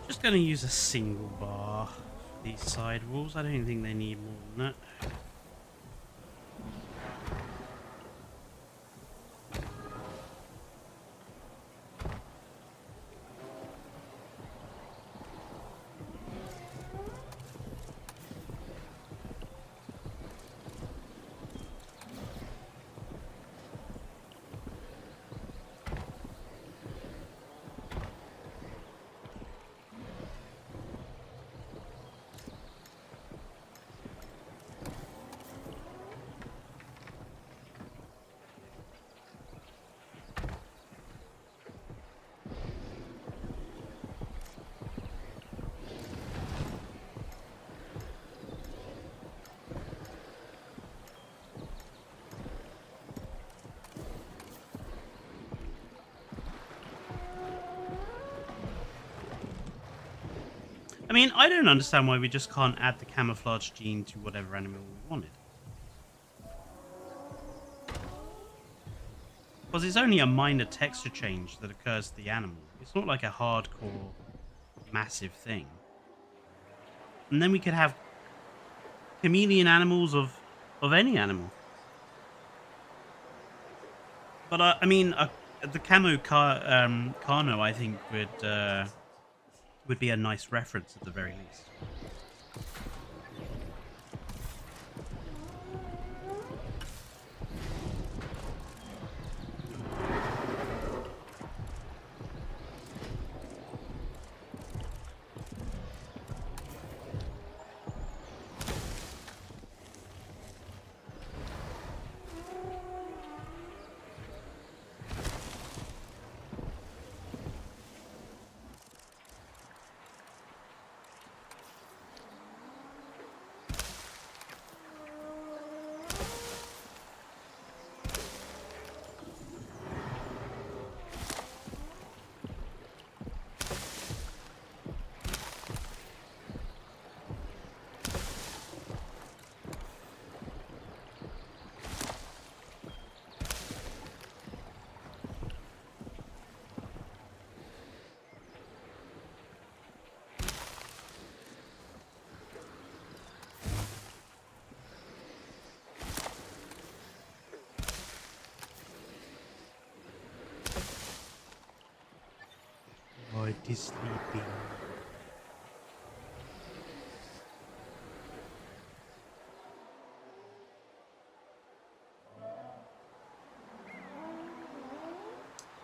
Just going to use a single bar for these side walls. I don't think they need more than that. I mean, I don't understand why we just can't add the camouflage gene to whatever animal we wanted. Because it's only a minor texture change that occurs to the animal. It's not like a hardcore, massive thing. And then we could have chameleon animals of any animal. But I mean, the camo Carno, I think, would be a nice reference at the very least. It is sleeping.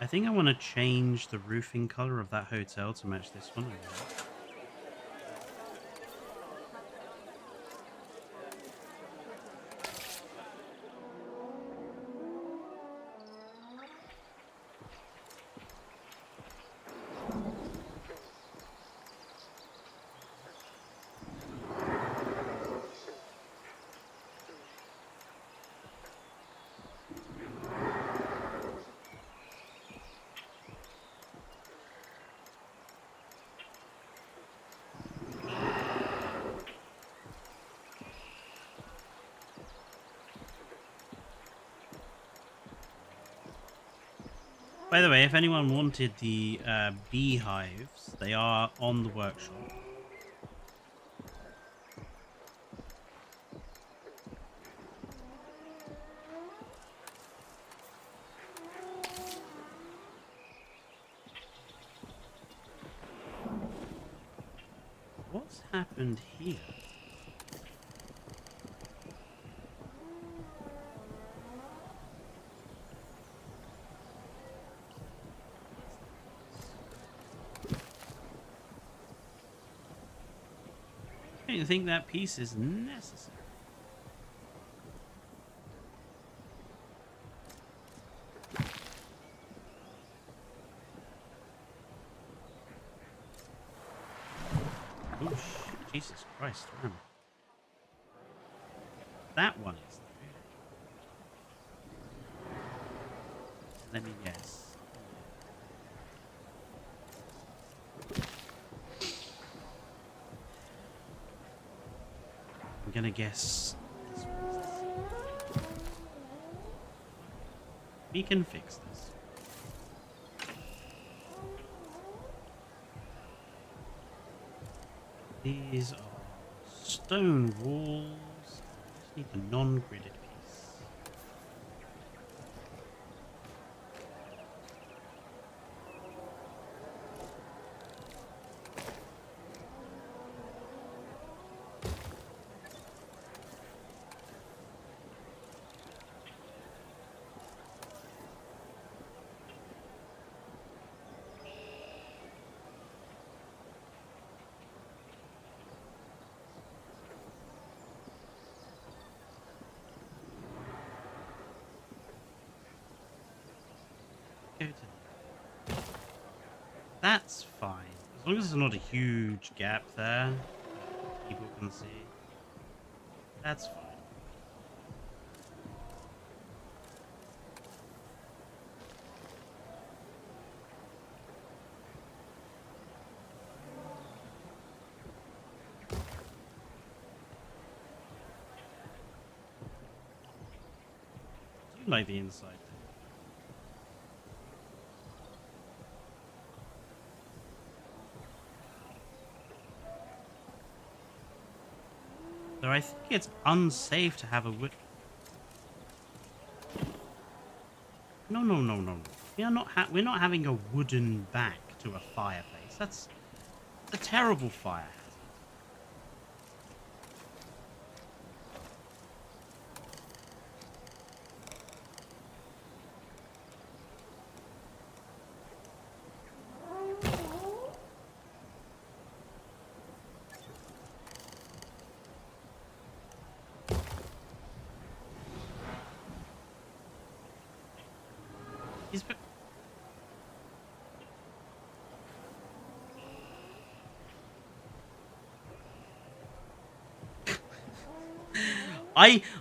I think I want to change the roofing color of that hotel to match this one. By the way, if anyone wanted the beehives, they are on the workshop. What's happened here? I don't think that piece is necessary. Oh, Jesus Christ, man. That one is. Let me guess. I'm gonna guess this one. We can fix this. These are stone walls. I just need the non-gridded piece. That's fine. As long as there's not a huge gap there, people can see. That's fine. I do like the inside. So I think it's unsafe to have a wood. No, no, no, no, no. We're not having a wooden back to a fireplace. That's a terrible fire hazard.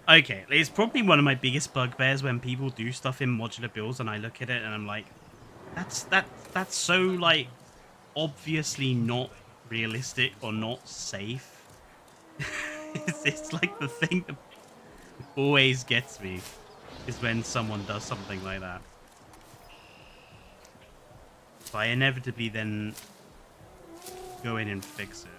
Okay, it's probably one of my biggest bugbears when people do stuff in modular builds and I look at it and I'm like, that's so like obviously not realistic or not safe. it's like the thing that always gets me is when someone does something like that. So I inevitably then go in and fix it.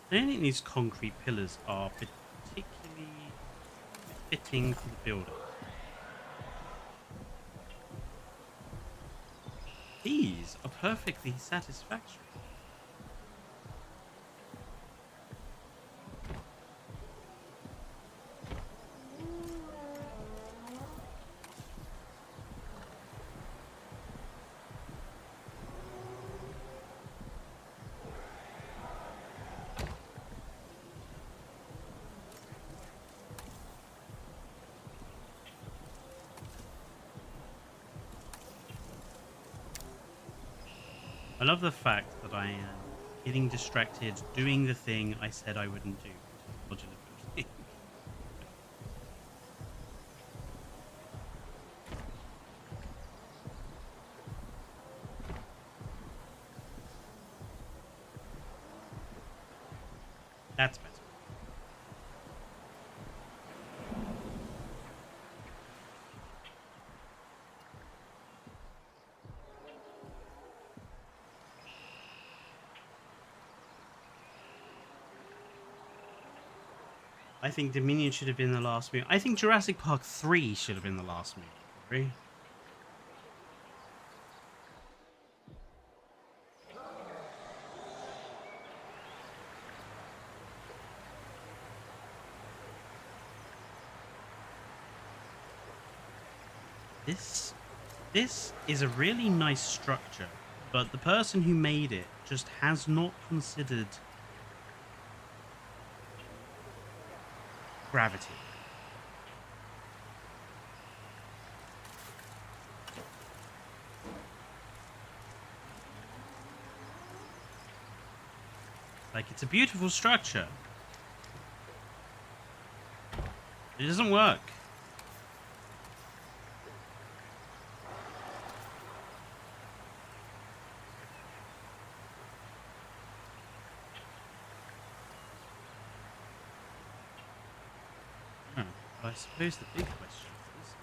I don't think these concrete pillars are particularly fitting for the builder. These are perfectly satisfactory. I love the fact that I am getting distracted doing the thing I said I wouldn't do. Modular building. That's better. I think Dominion should have been the last movie. I think Jurassic Park 3 should have been the last movie. Right? This is a really nice structure, but the person who made it just has not considered gravity. Like, it's a beautiful structure. It doesn't work. I suppose the big question is...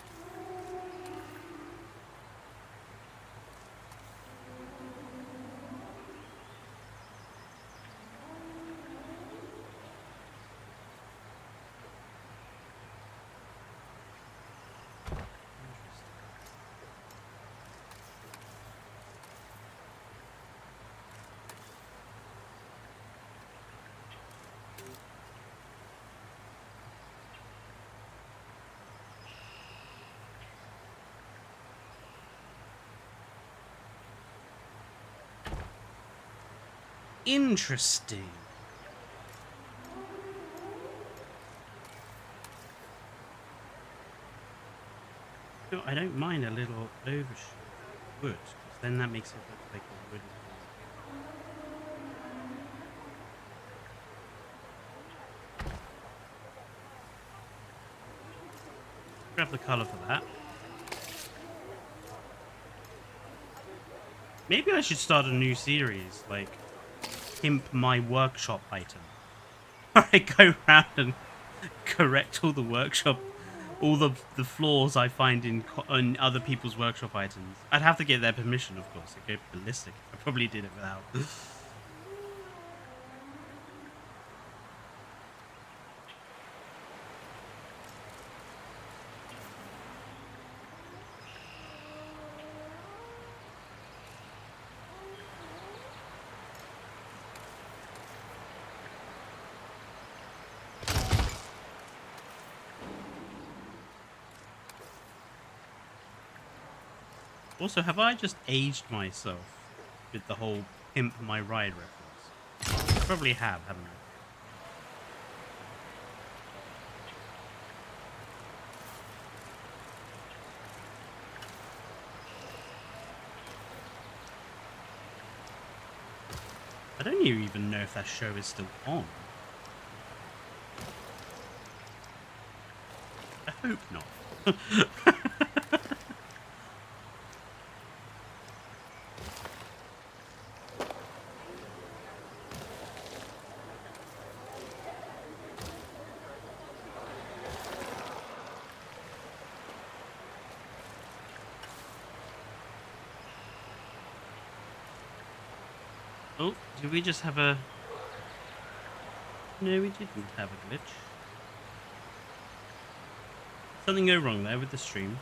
Interesting. No, I don't mind a little overshoot of wood, because then that makes it look like a wooden. Grab the colour for that. Maybe I should start a new series, like Pimp My Workshop Item. Where I go around and correct all the workshop, all the flaws I find in other people's workshop items. I'd have to get their permission, of course. It'd go ballistic. I probably did it without. Also, have I just aged myself with the whole Pimp My Ride reference? I probably have, haven't I? I don't even know if that show is still on. I hope not. Oh, did we just have a... No, we didn't have a glitch. Something go wrong there with the stream.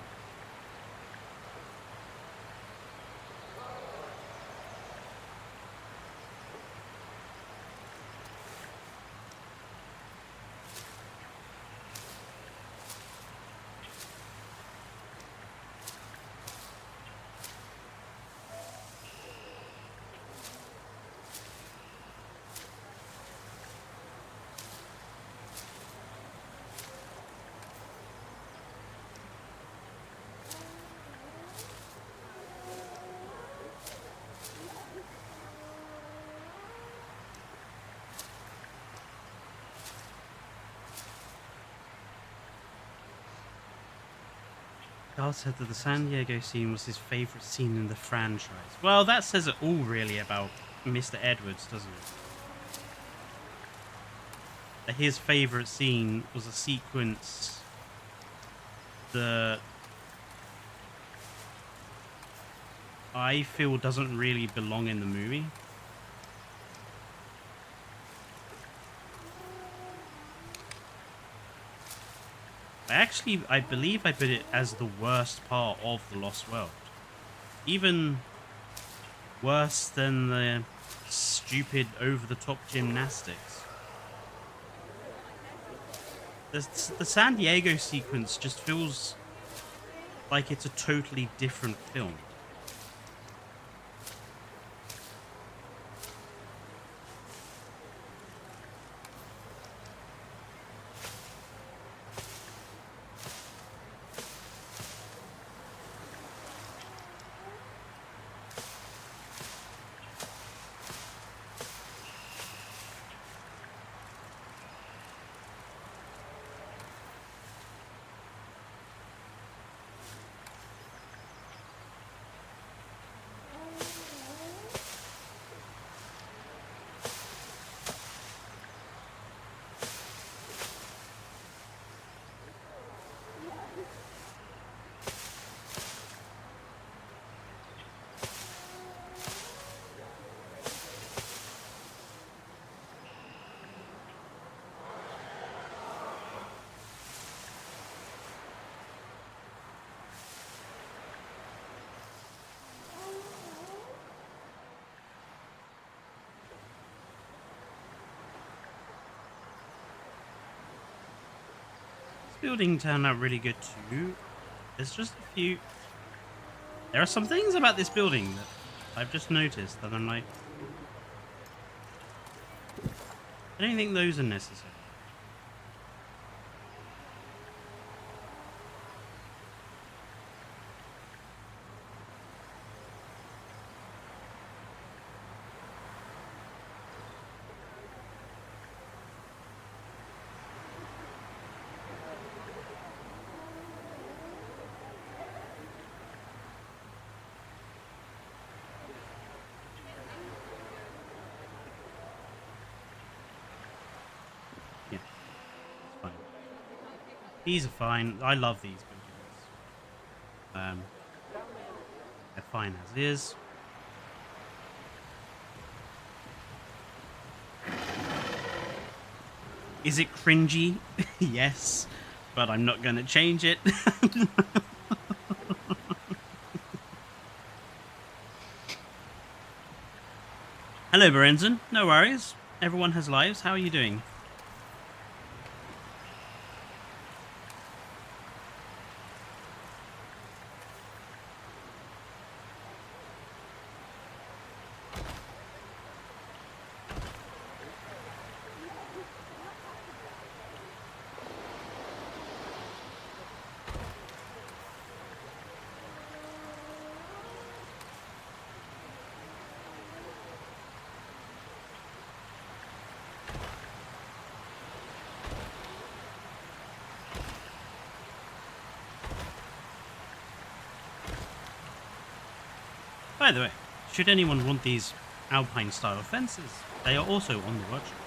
Carl said that the San Diego scene was his favourite scene in the franchise. Well, that says it all really about Mr. Edwards, doesn't it? that his favorite scene was a sequence that I feel doesn't really belong in the movie. I believe I put it as the worst part of The Lost World. Even worse than the stupid over-the-top gymnastics. The San Diego sequence just feels like it's a totally different film. Building turned out really good too. There's just a few. There are some things about this building that I've just noticed that I'm like, I don't think those are necessary. Yeah, it's fine. These are fine. I love these buildings. They're fine as is. Is it cringy? Yes, but I'm not going to change it. Hello, Berenzon. No worries. Everyone has lives. How are you doing? By the way, should anyone want these Alpine-style fences, they are also on the workshop.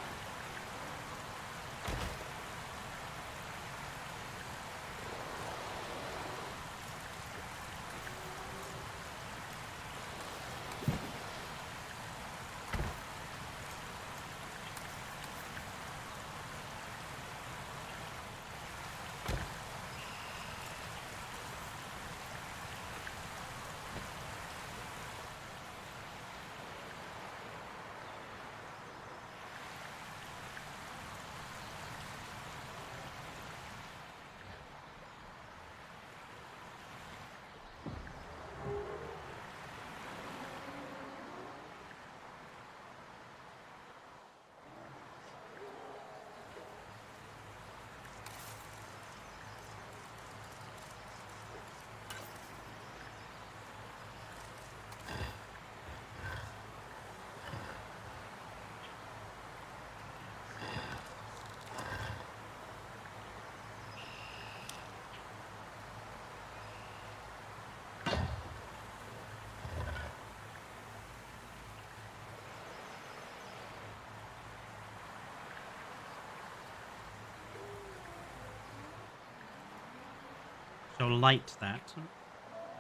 shall light that.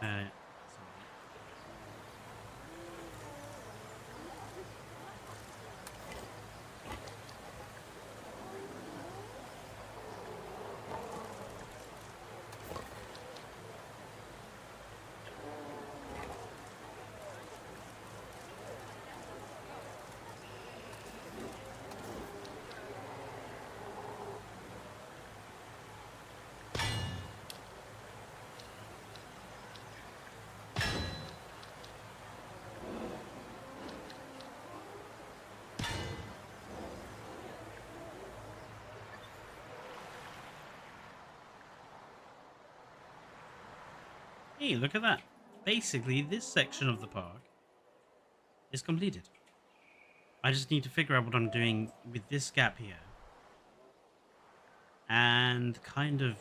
Uh, Hey, look at that. Basically, this section of the park is completed. I just need to figure out what I'm doing with this gap here. And kind of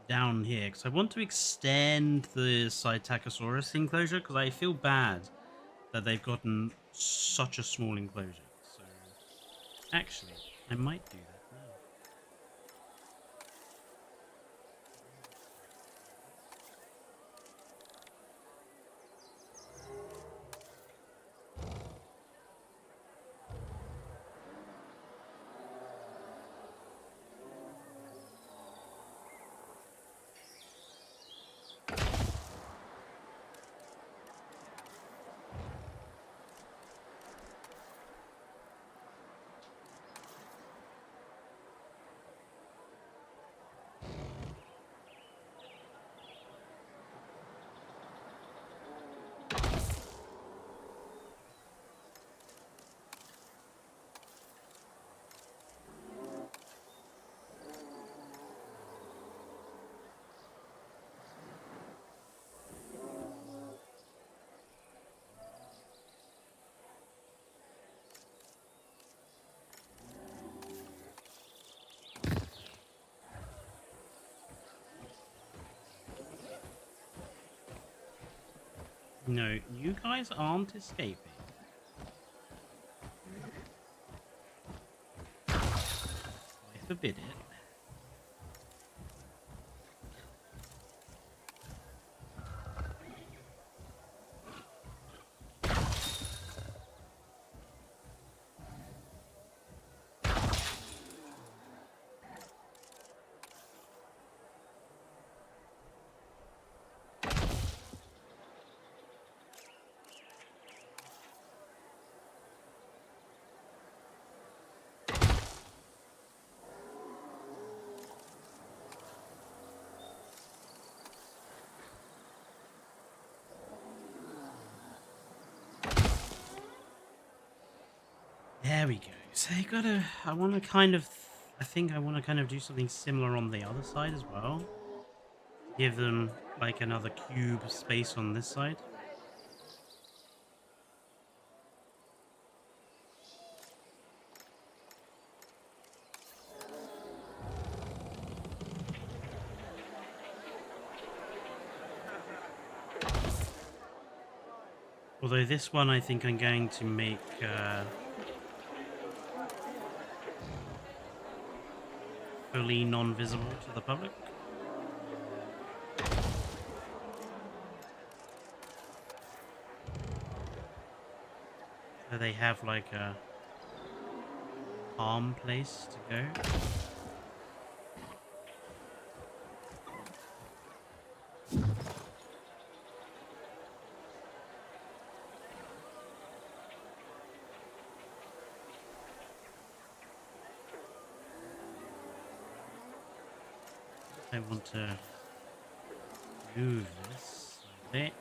down here. Because I want to extend the Psittacosaurus enclosure. Because I feel bad that they've gotten such a small enclosure. So, actually, I might do that now. No, you guys aren't escaping. I forbid it. There we go. So I gotta, I want to kind of, I think I want to kind of do something similar on the other side as well. Give them like another cube space on this side. Although this one I think I'm going to make fully non-visible to the public. So they have like a calm place to go. I want to move this a bit.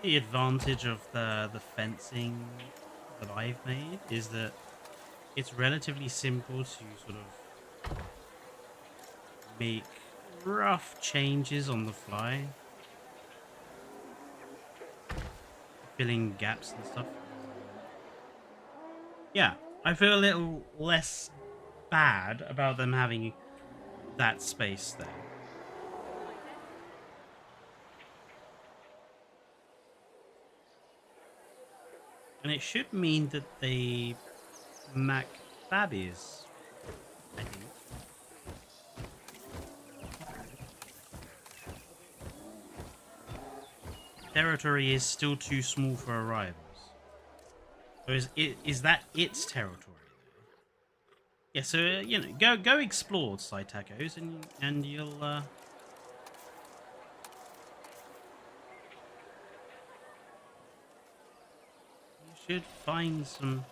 The advantage of the fencing that I've made is that it's relatively simple to sort of make rough changes on the fly, filling gaps and stuff. Yeah, I feel a little less bad about them having that space there. And it should mean that they mac babbies, I think. Territory is still too small for arrivals. Or is that its territory? Yeah, so you know, go explore Side Tacos, and you'll you should find some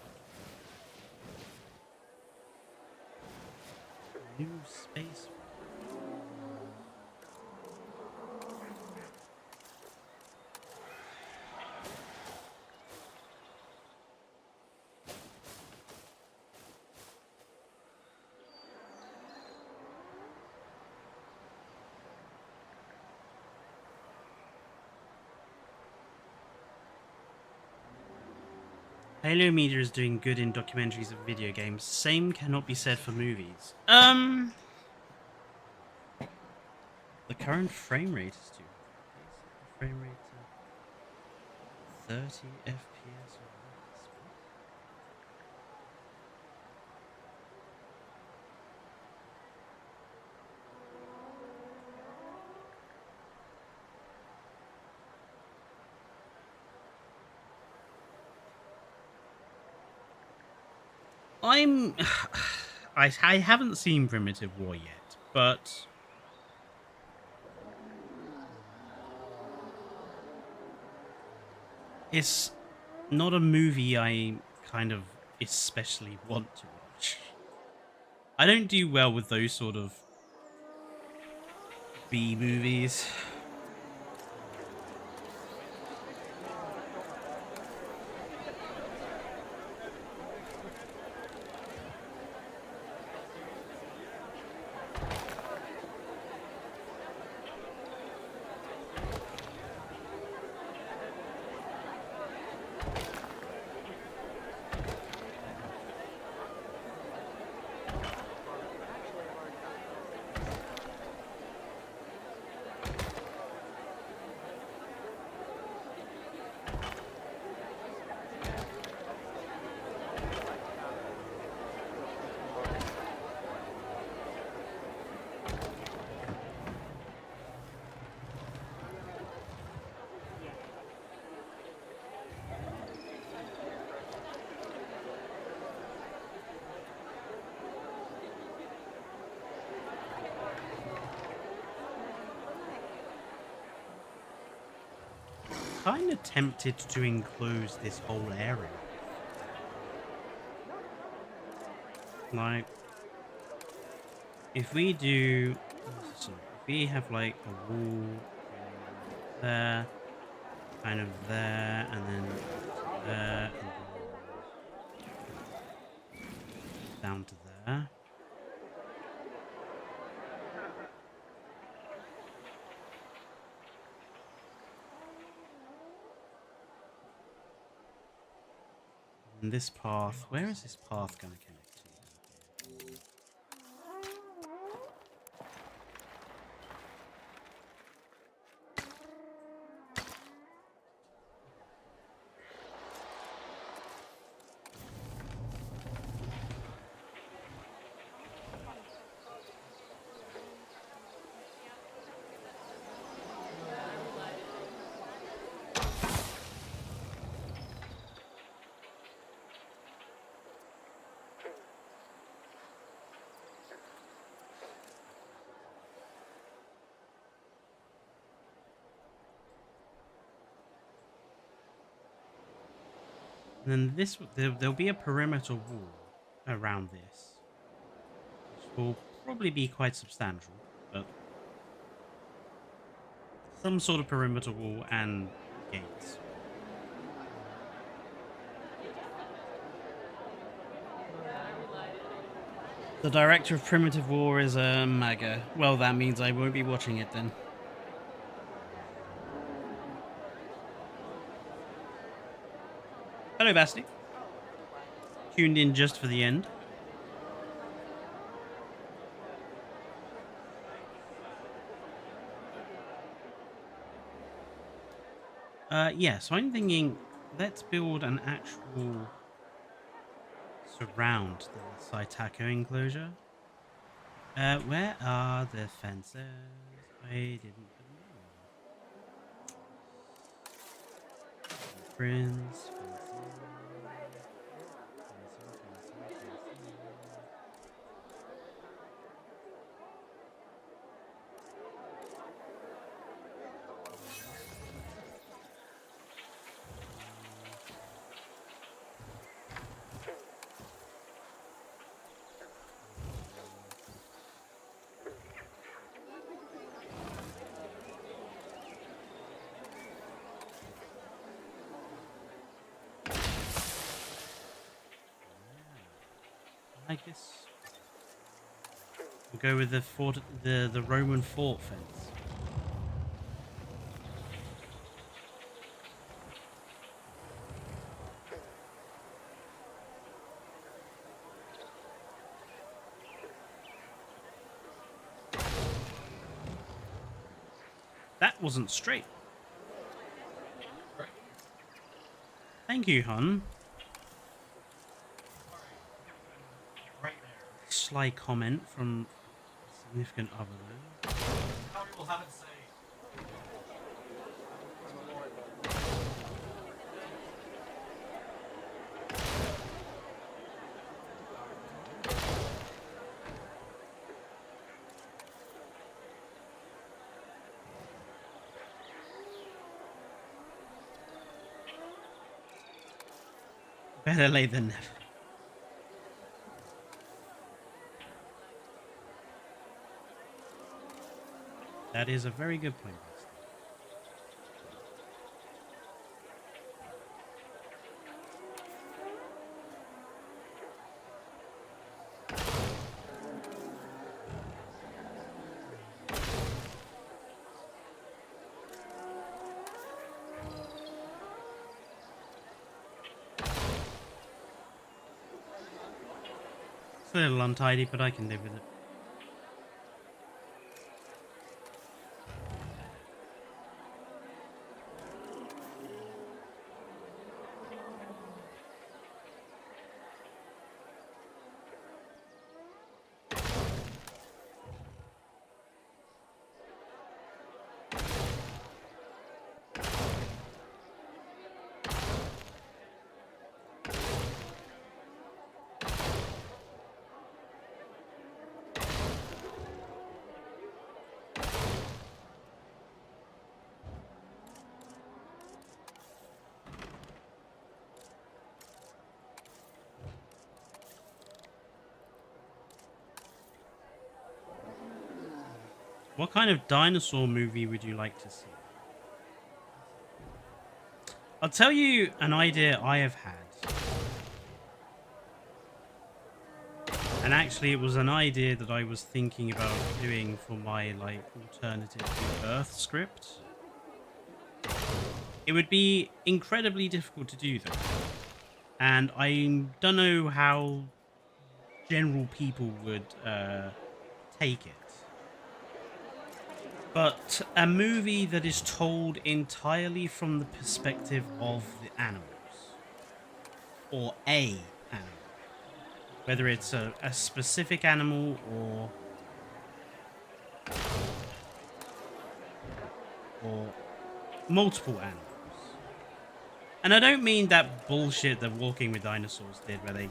new space. Halo Media is doing good in documentaries and video games. Same cannot be said for movies. The current frame rate is too high. Frame rate 30 FPS. I haven't seen Primitive War yet, but it's not a movie I kind of especially want to watch. I don't do well with those sort of B movies. Kind of tempted to enclose this whole area. Like, if we do, so if we have like a wall there, kind of there, and then there, and down to there. And this path, where is this path going to connect to? And then this, there'll be a perimeter wall around this, which will probably be quite substantial, but some sort of perimeter wall and gates. The director of Primitive War is a MAGA. Well, that means I won't be watching it then. Hello, Basti. Tuned in just for the end. Yeah, so I'm thinking, let's build an actual surround the Saitako enclosure. Where are the fences? I didn't put them down. Friends, I guess we'll go with the fort, the Roman fort fence. That wasn't straight. Thank you, hun. Sly comment from a significant other there. How we will have it say. Better late than never. That is a very good point. It's a little untidy, but I can live with it. What kind of dinosaur movie would you like to see? I'll tell you an idea I have had. And actually it was an idea that I was thinking about doing for my like alternative to Earth script. It would be incredibly difficult to do though. And I don't know how general people would take it. But a movie that is told entirely from the perspective of the animals. Or a animal. Whether it's a specific animal or multiple animals. And I don't mean that bullshit that Walking with Dinosaurs did where they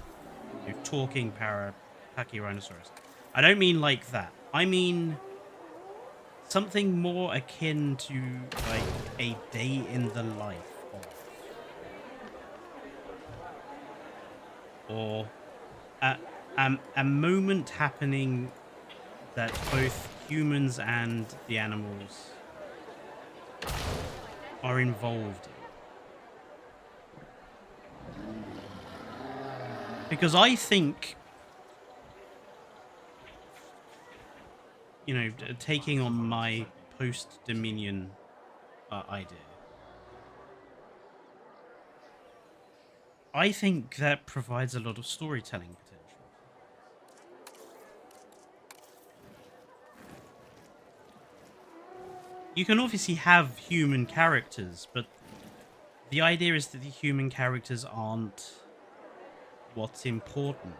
talking Pachyrhinosaurus. I don't mean like that. I mean something more akin to like a day in the life of, or a moment happening that both humans and the animals are involved in. Because I think you know, taking on my post-Dominion idea, I think that provides a lot of storytelling potential. You can obviously have human characters, but the idea is that the human characters aren't what's important.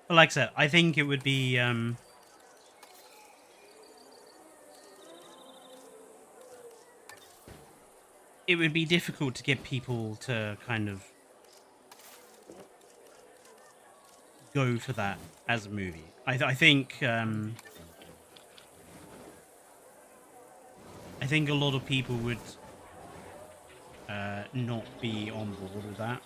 But like I said, I think it would be difficult to get people to kind of go for that as a movie. I think a lot of people would not be on board with that.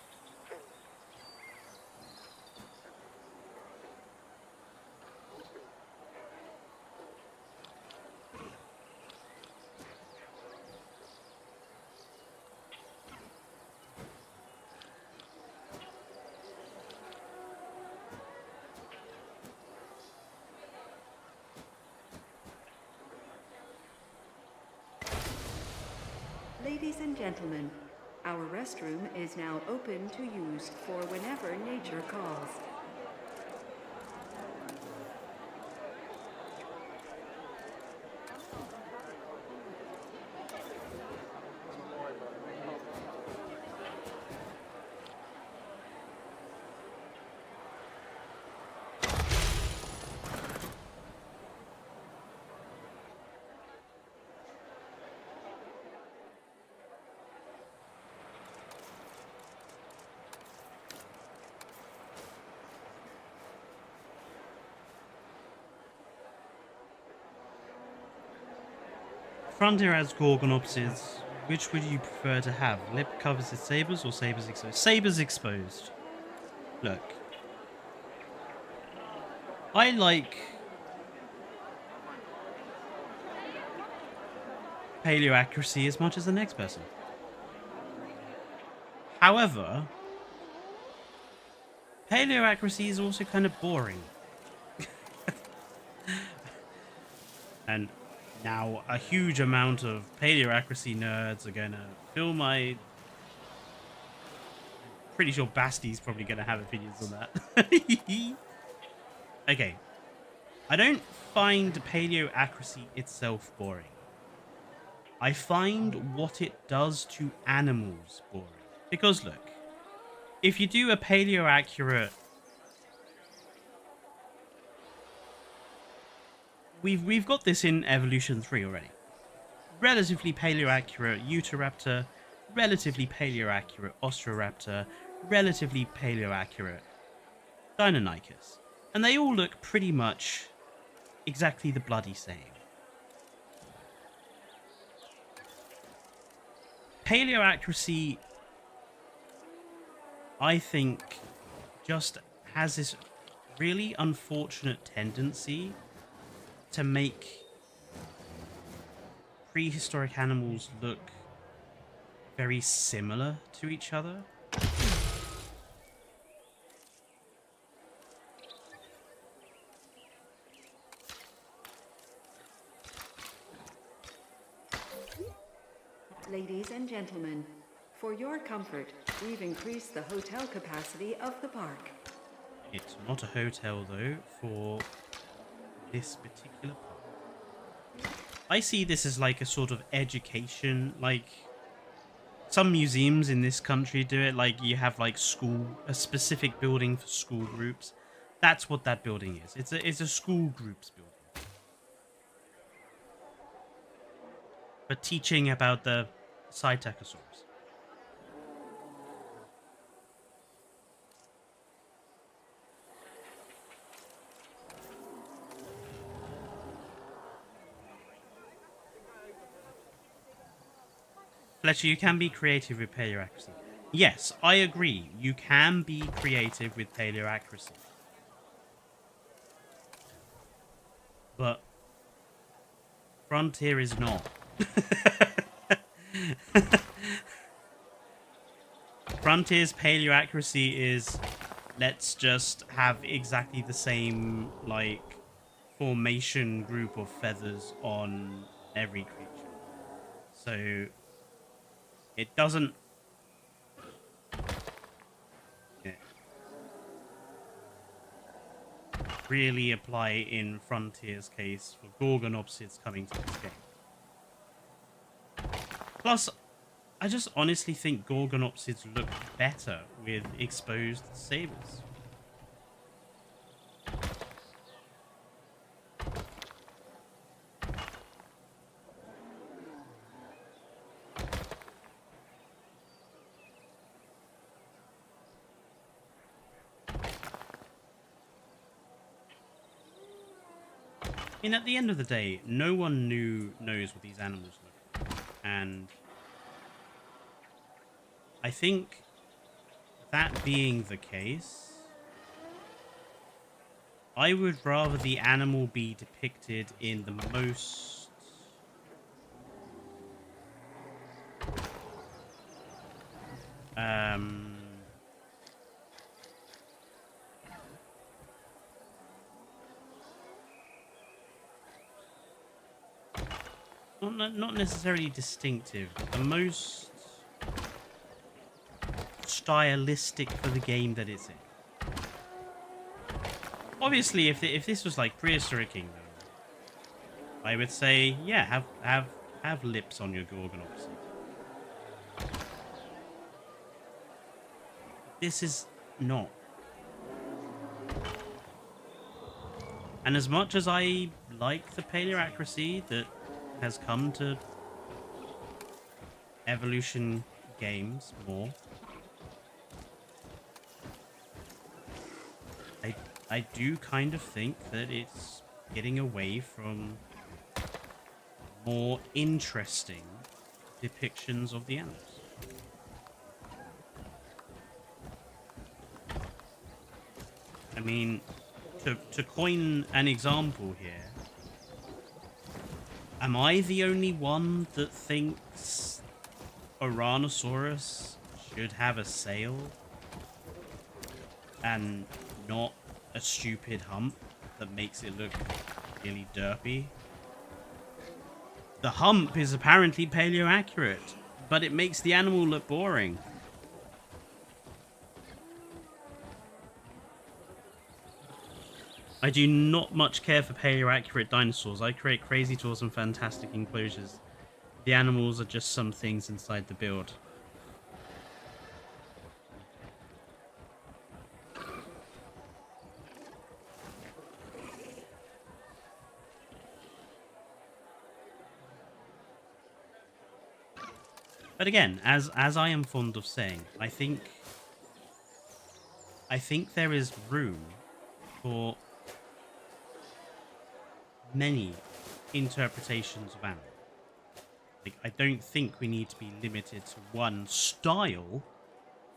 Ladies and gentlemen, our restroom is now open to use for whenever nature calls. Frontier has Gorgonopsids. Which would you prefer to have? Lip covers its sabers or sabers exposed? Sabers exposed. Look. I like paleo accuracy as much as the next person. However, paleo accuracy is also kind of boring. And now a huge amount of paleo accuracy nerds are going to fill my... Pretty sure Basti's probably going to have opinions on that. Okay. I don't find paleo accuracy itself boring. I find what it does to animals boring. Because look, if you do a paleo accurate... We've got this in Evolution 3 already. Relatively paleo accurate Utahraptor, relatively paleo accurate Ostroraptor, relatively paleo accurate Deinonychus. And they all look pretty much exactly the bloody same. Paleo accuracy, I think, just has this really unfortunate tendency to make prehistoric animals look very similar to each other. Ladies and gentlemen, for your comfort, we've increased the hotel capacity of the park. It's not a hotel, though, for this particular park. I see this as like a sort of education, like some museums in this country do it. Like you have like a specific building for school groups. That's what that building is. It's a school groups building. But teaching about the Psittacosaurus. Fletcher, you can be creative with paleoaccuracy. Yes, I agree. You can be creative with paleoaccuracy. But Frontier is not. Frontier's paleoaccuracy is, let's just have exactly the same, like, formation group of feathers on every creature. So it doesn't really apply in Frontier's case for Gorgonopsids coming to this game. Plus, I just honestly think Gorgonopsids look better with exposed sabers. I mean, at the end of the day, no one knows what these animals look like. And I think that being the case, I would rather the animal be depicted in the most not necessarily distinctive, the most stylistic for the game that it's in. Obviously, if this was like Prehistoric Kingdom, I would say, yeah, have lips on your Gorgonopsid. This is not. And as much as I like the paleoaccuracy that has come to evolution games more, I do kind of think that it's getting away from more interesting depictions of the animals. I mean, to coin an example here, am I the only one that thinks Ouranosaurus should have a sail and not a stupid hump that makes it look really derpy? The hump is apparently paleoaccurate, but it makes the animal look boring. I do not much care for paleoaccurate dinosaurs. I create crazy tours and fantastic enclosures. The animals are just some things inside the build. But again, as I am fond of saying, I think there is room for many interpretations of anime. Like, I don't think we need to be limited to one style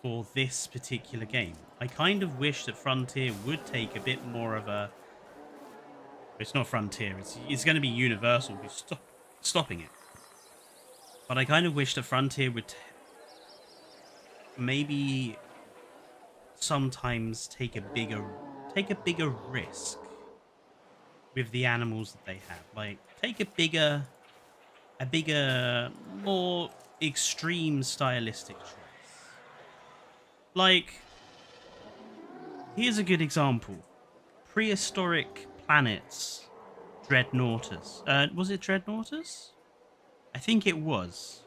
for this particular game. I kind of wish that Frontier would take a bit more of a... It's not Frontier, it's going to be Universal who's stopping it. But I kind of wish that Frontier would maybe sometimes take a bigger risk with the animals that they have. Like, take a bigger, more extreme stylistic choice. Like, here's a good example. Prehistoric Planets Dreadnoughtus. Was it Dreadnoughtus? I think it was.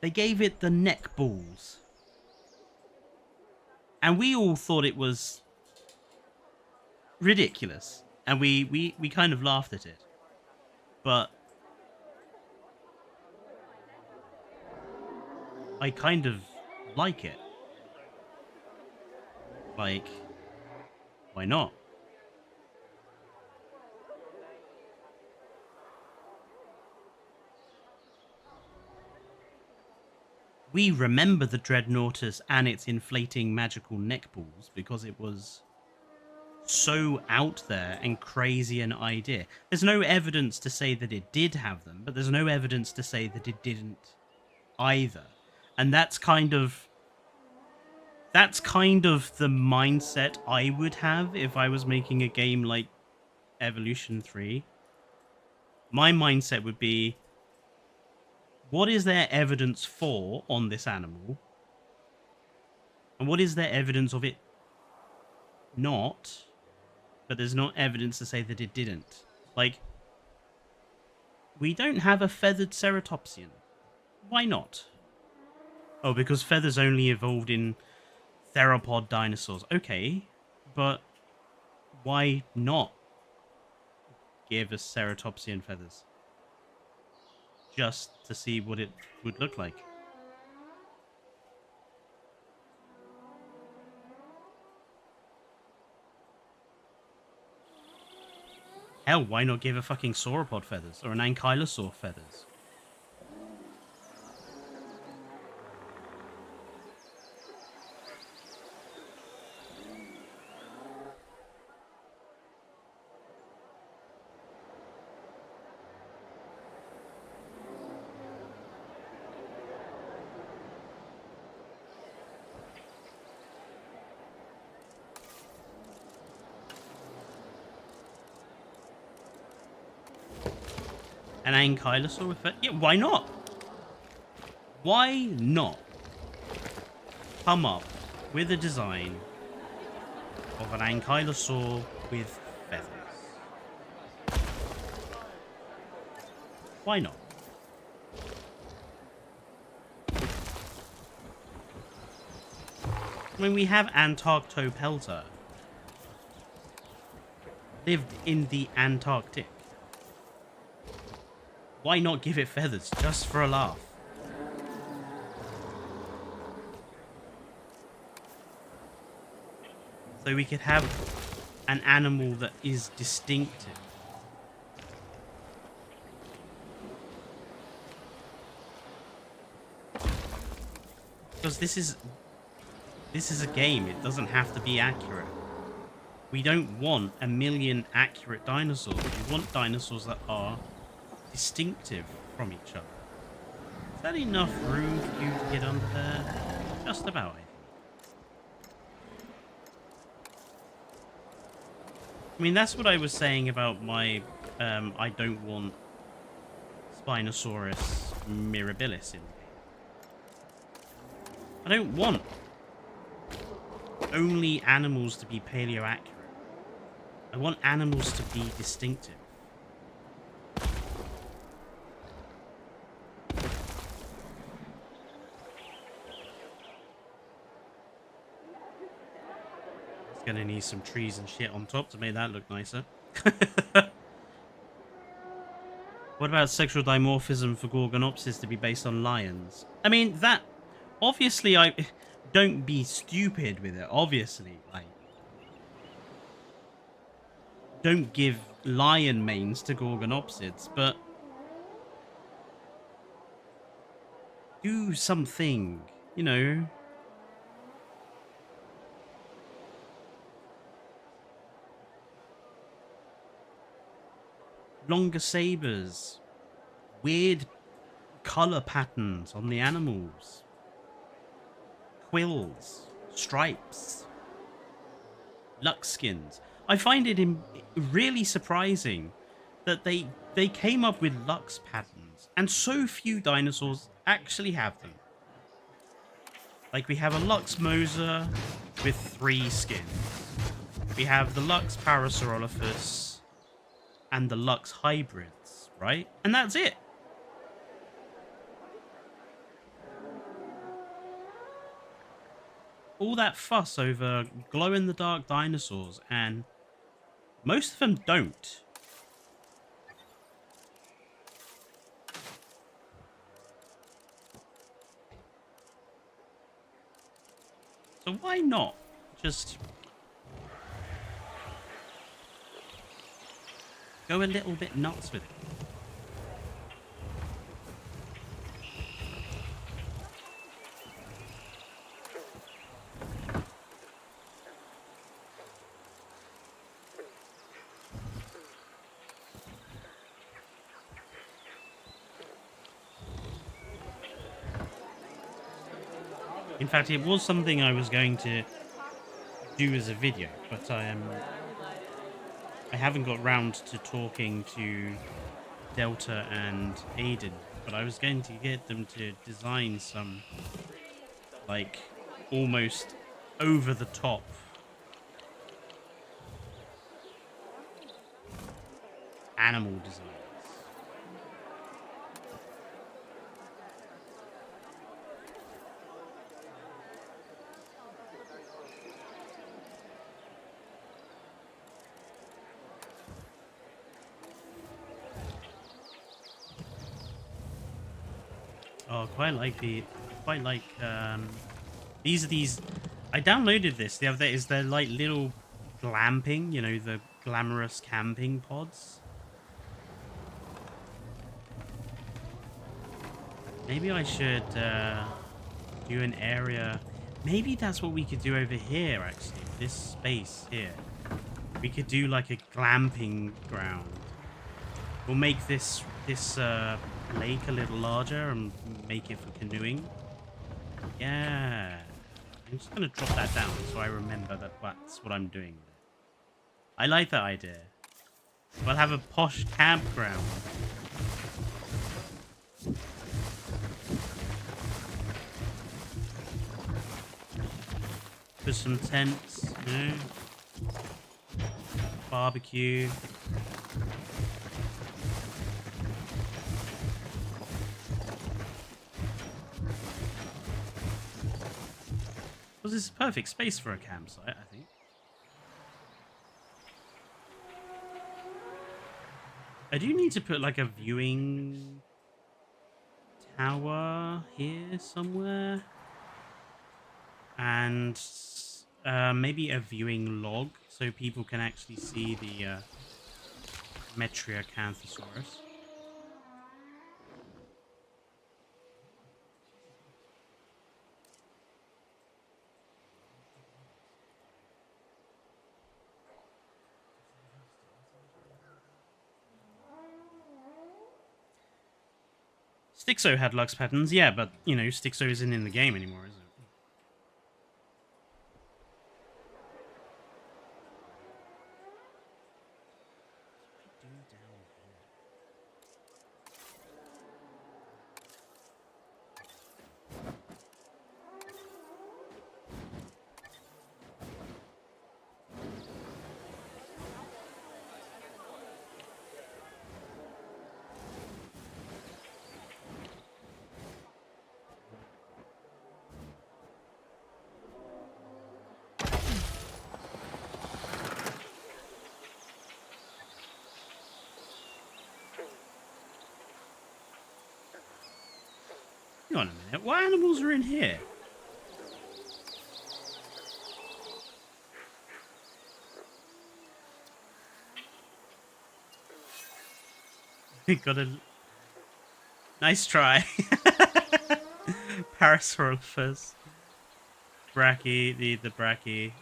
They gave it the neck balls. And we all thought it was ridiculous. And we kind of laughed at it. But I kind of like it. Like, why not? We remember the Dreadnoughtus and its inflating magical neck balls because it was so out there and crazy an idea. There's no evidence to say that it did have them, but there's no evidence to say that it didn't either. And that's kind of the mindset I would have if I was making a game like Evolution 3. My mindset would be, what is there evidence for on this animal? And what is there evidence of it not? But there's not evidence to say that it didn't. Like, we don't have a feathered ceratopsian. Why not? Oh, because feathers only evolved in theropod dinosaurs. Okay, but why not give us ceratopsian feathers? Just to see what it would look like. Hell, why not give a fucking sauropod feathers or an ankylosaur feathers? An ankylosaur with feathers? Yeah, why not? Why not come up with a design of an ankylosaur with feathers? Why not? I mean, we have Antarctopelta. Lived in the Antarctic. Why not give it feathers, just for a laugh? So we could have an animal that is distinctive. Because this is a game, it doesn't have to be accurate. We don't want a million accurate dinosaurs. We want dinosaurs that are distinctive from each other. Is that enough room for you to get under there? Just about, I think. I mean, that's what I was saying about my, I don't want Spinosaurus mirabilis in the game. I don't want only animals to be paleo-accurate. I want animals to be distinctive. Gonna need some trees and shit on top to make that look nicer. What about sexual dimorphism for Gorgonopsids to be based on lions? I mean, that... Obviously, don't be stupid with it, obviously. Like, don't give lion manes to Gorgonopsids, but... do something, you know... longer sabers, weird color patterns on the animals, quills, stripes, luck skins. I find it really surprising that they came up with lux patterns, and so few dinosaurs actually have them. Like, we have a Lux Moser with 3 skins. We have the Lux Parasaurolophus and the Lux hybrids, right? And that's it. all that fuss over glow-in-the-dark dinosaurs, and most of them don't. So why not just go a little bit nuts with it? In fact, it was something I was going to do as a video, but I haven't got round to talking to Delta and Aiden. But I was going to get them to design some, like, almost over the top animal designs. Oh, quite like these. I downloaded this the other day. Is they're like little glamping, you know, the glamorous camping pods. Maybe I should do an area. Maybe that's what we could do over here. Actually, this space here, we could do like a glamping ground. We'll make this lake a little larger and make it for canoeing. Yeah. I'm just going to drop that down so I remember that that's what I'm doing with it. I like that idea. We'll have a posh campground. Put some tents, you know? Barbecue. Well, this is perfect space for a campsite, I think. I do need to put like a viewing tower here somewhere. And maybe a viewing log so people can actually see the Metriacanthosaurus. Stixo had Lux patterns, yeah, but, you know, Stixo isn't in the game anymore, is it? Hang on a minute, what animals are in here? We got a nice try. Parasaurolophus. Brachy, the brachy.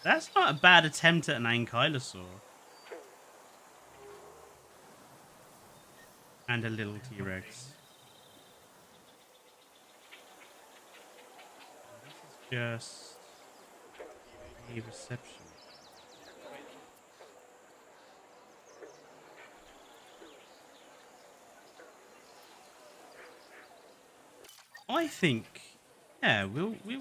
That's not a bad attempt at an ankylosaur. And a little T-Rex. This is just a reception. I think, yeah, we'll I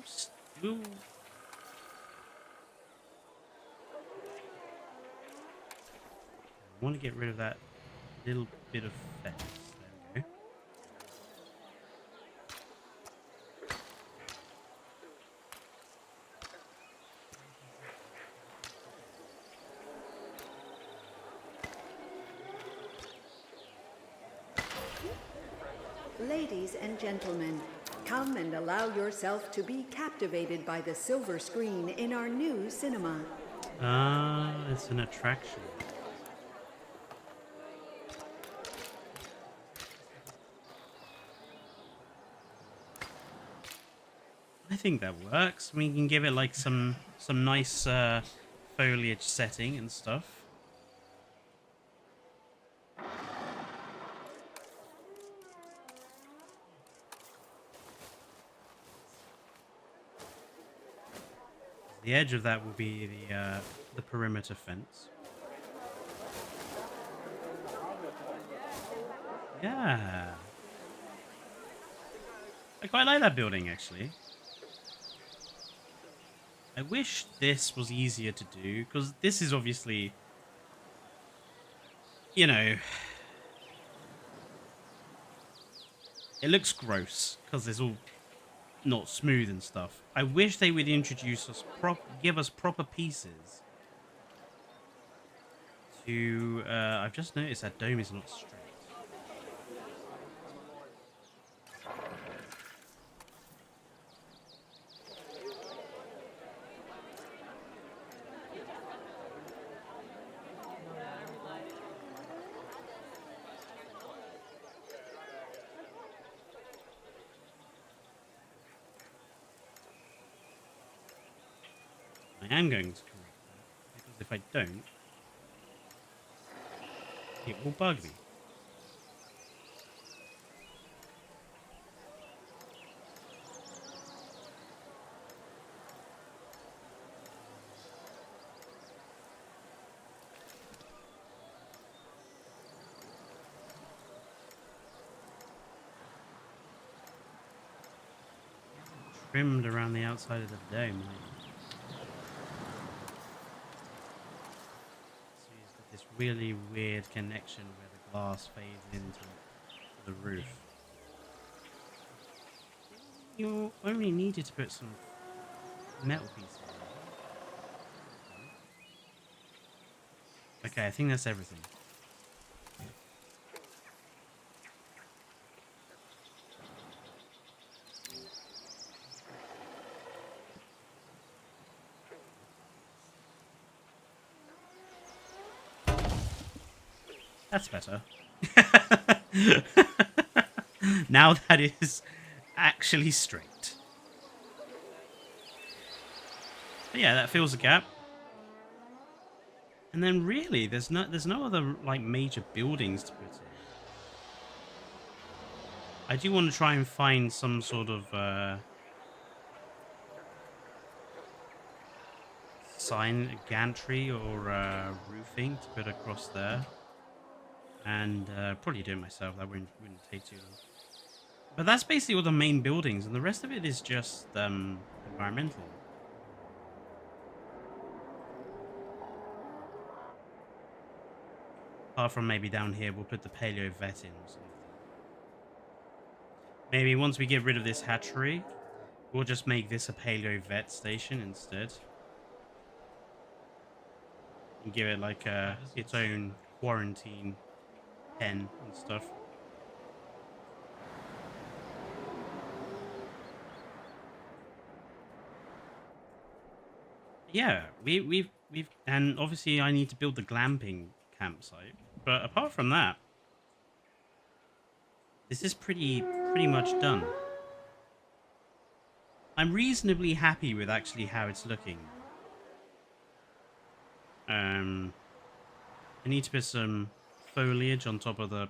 want to get rid of that little bit of fence. There we go. Ladies and gentlemen, come and allow yourself to be captivated by the silver screen in our new cinema. Ah, it's an attraction. I think that works. We can give it like some nice foliage setting and stuff. The edge of that will be the perimeter fence. Yeah. I quite like that building, actually. I wish this was easier to do, because this is obviously, you know, it looks gross, because it's all not smooth and stuff. I wish they would introduce us, give us proper pieces to, I've just noticed that dome is not straight. I am going to correct that, because if I don't, it will bug me. Trimmed around the outside of the dome. So he's got this really weird connection where the glass fades into the roof. You only needed to put some metal pieces in. Okay, I think that's everything. That's better. Now that is actually straight. But yeah, that fills the gap. And then really, there's no other like major buildings to put in. I do want to try and find some sort of sign, gantry, or roofing to put across there. And probably do it myself. That wouldn't take too long. But that's basically all the main buildings, and the rest of it is just environmental. Apart from maybe down here, we'll put the paleo vet in or something. Maybe once we get rid of this hatchery, we'll just make this a paleo vet station instead. And give it like its own quarantine pen and stuff. Yeah, we've and obviously I need to build the glamping campsite. But apart from that, this is pretty much done. I'm reasonably happy with actually how it's looking. I need to put some foliage on top of the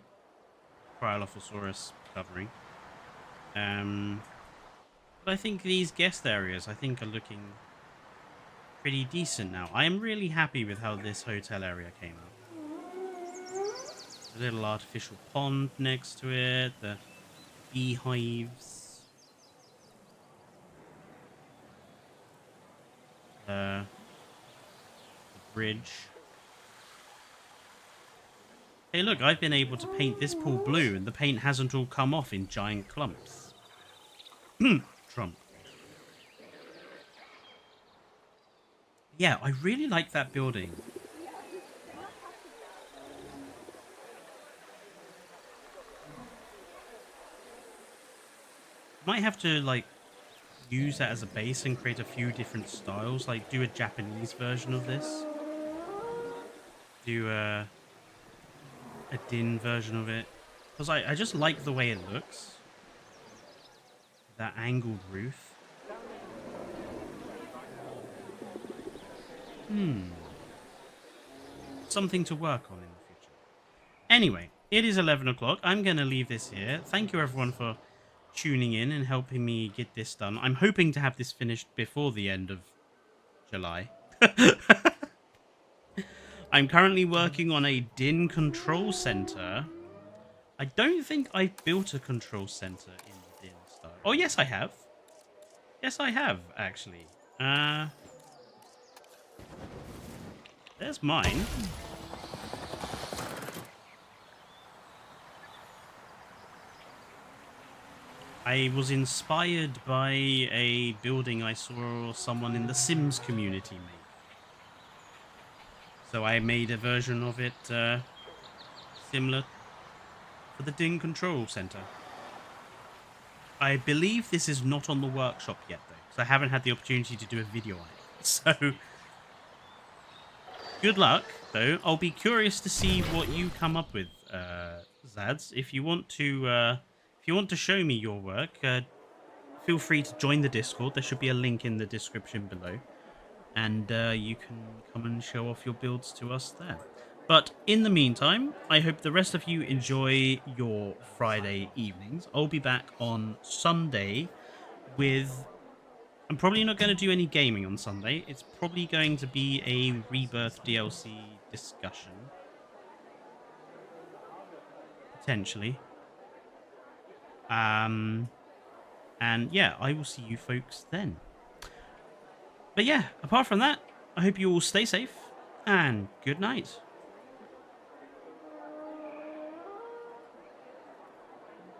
Cryolophosaurus covering. But I think these guest areas, are looking pretty decent now. I am really happy with how this hotel area came out. A little artificial pond next to it, the beehives. The bridge. Hey look, I've been able to paint this pool blue and the paint hasn't all come off in giant clumps. Trump. Yeah, I really like that building. Might have to like use that as a base and create a few different styles, like do a Japanese version of this, do a Din version of it, because I just like the way it looks, that angled roof. Something to work on in the future. Anyway, it is 11 o'clock. I'm going to leave this here. Thank you everyone for tuning in and helping me get this done. I'm hoping to have this finished before the end of July. I'm currently working on a Din control center. I don't think I've built a control center in the Din style. Oh, yes, I have. Yes, I have, actually. There's mine. I was inspired by a building I saw someone in the Sims community make. So I made a version of it similar for the Din Control Center. I believe this is not on the workshop yet, though, because I haven't had the opportunity to do a video on it. So, good luck, though. I'll be curious to see what you come up with, Zads. If you want to show me your work, feel free to join the Discord. There should be a link in the description below. And you can come and show off your builds to us there. But in the meantime, I hope the rest of you enjoy your Friday evenings. I'll be back on Sunday with... I'm probably not going to do any gaming on Sunday. It's probably going to be a Rebirth DLC discussion. Potentially. And yeah, I will see you folks then. But yeah, apart from that, I hope you all stay safe and good night.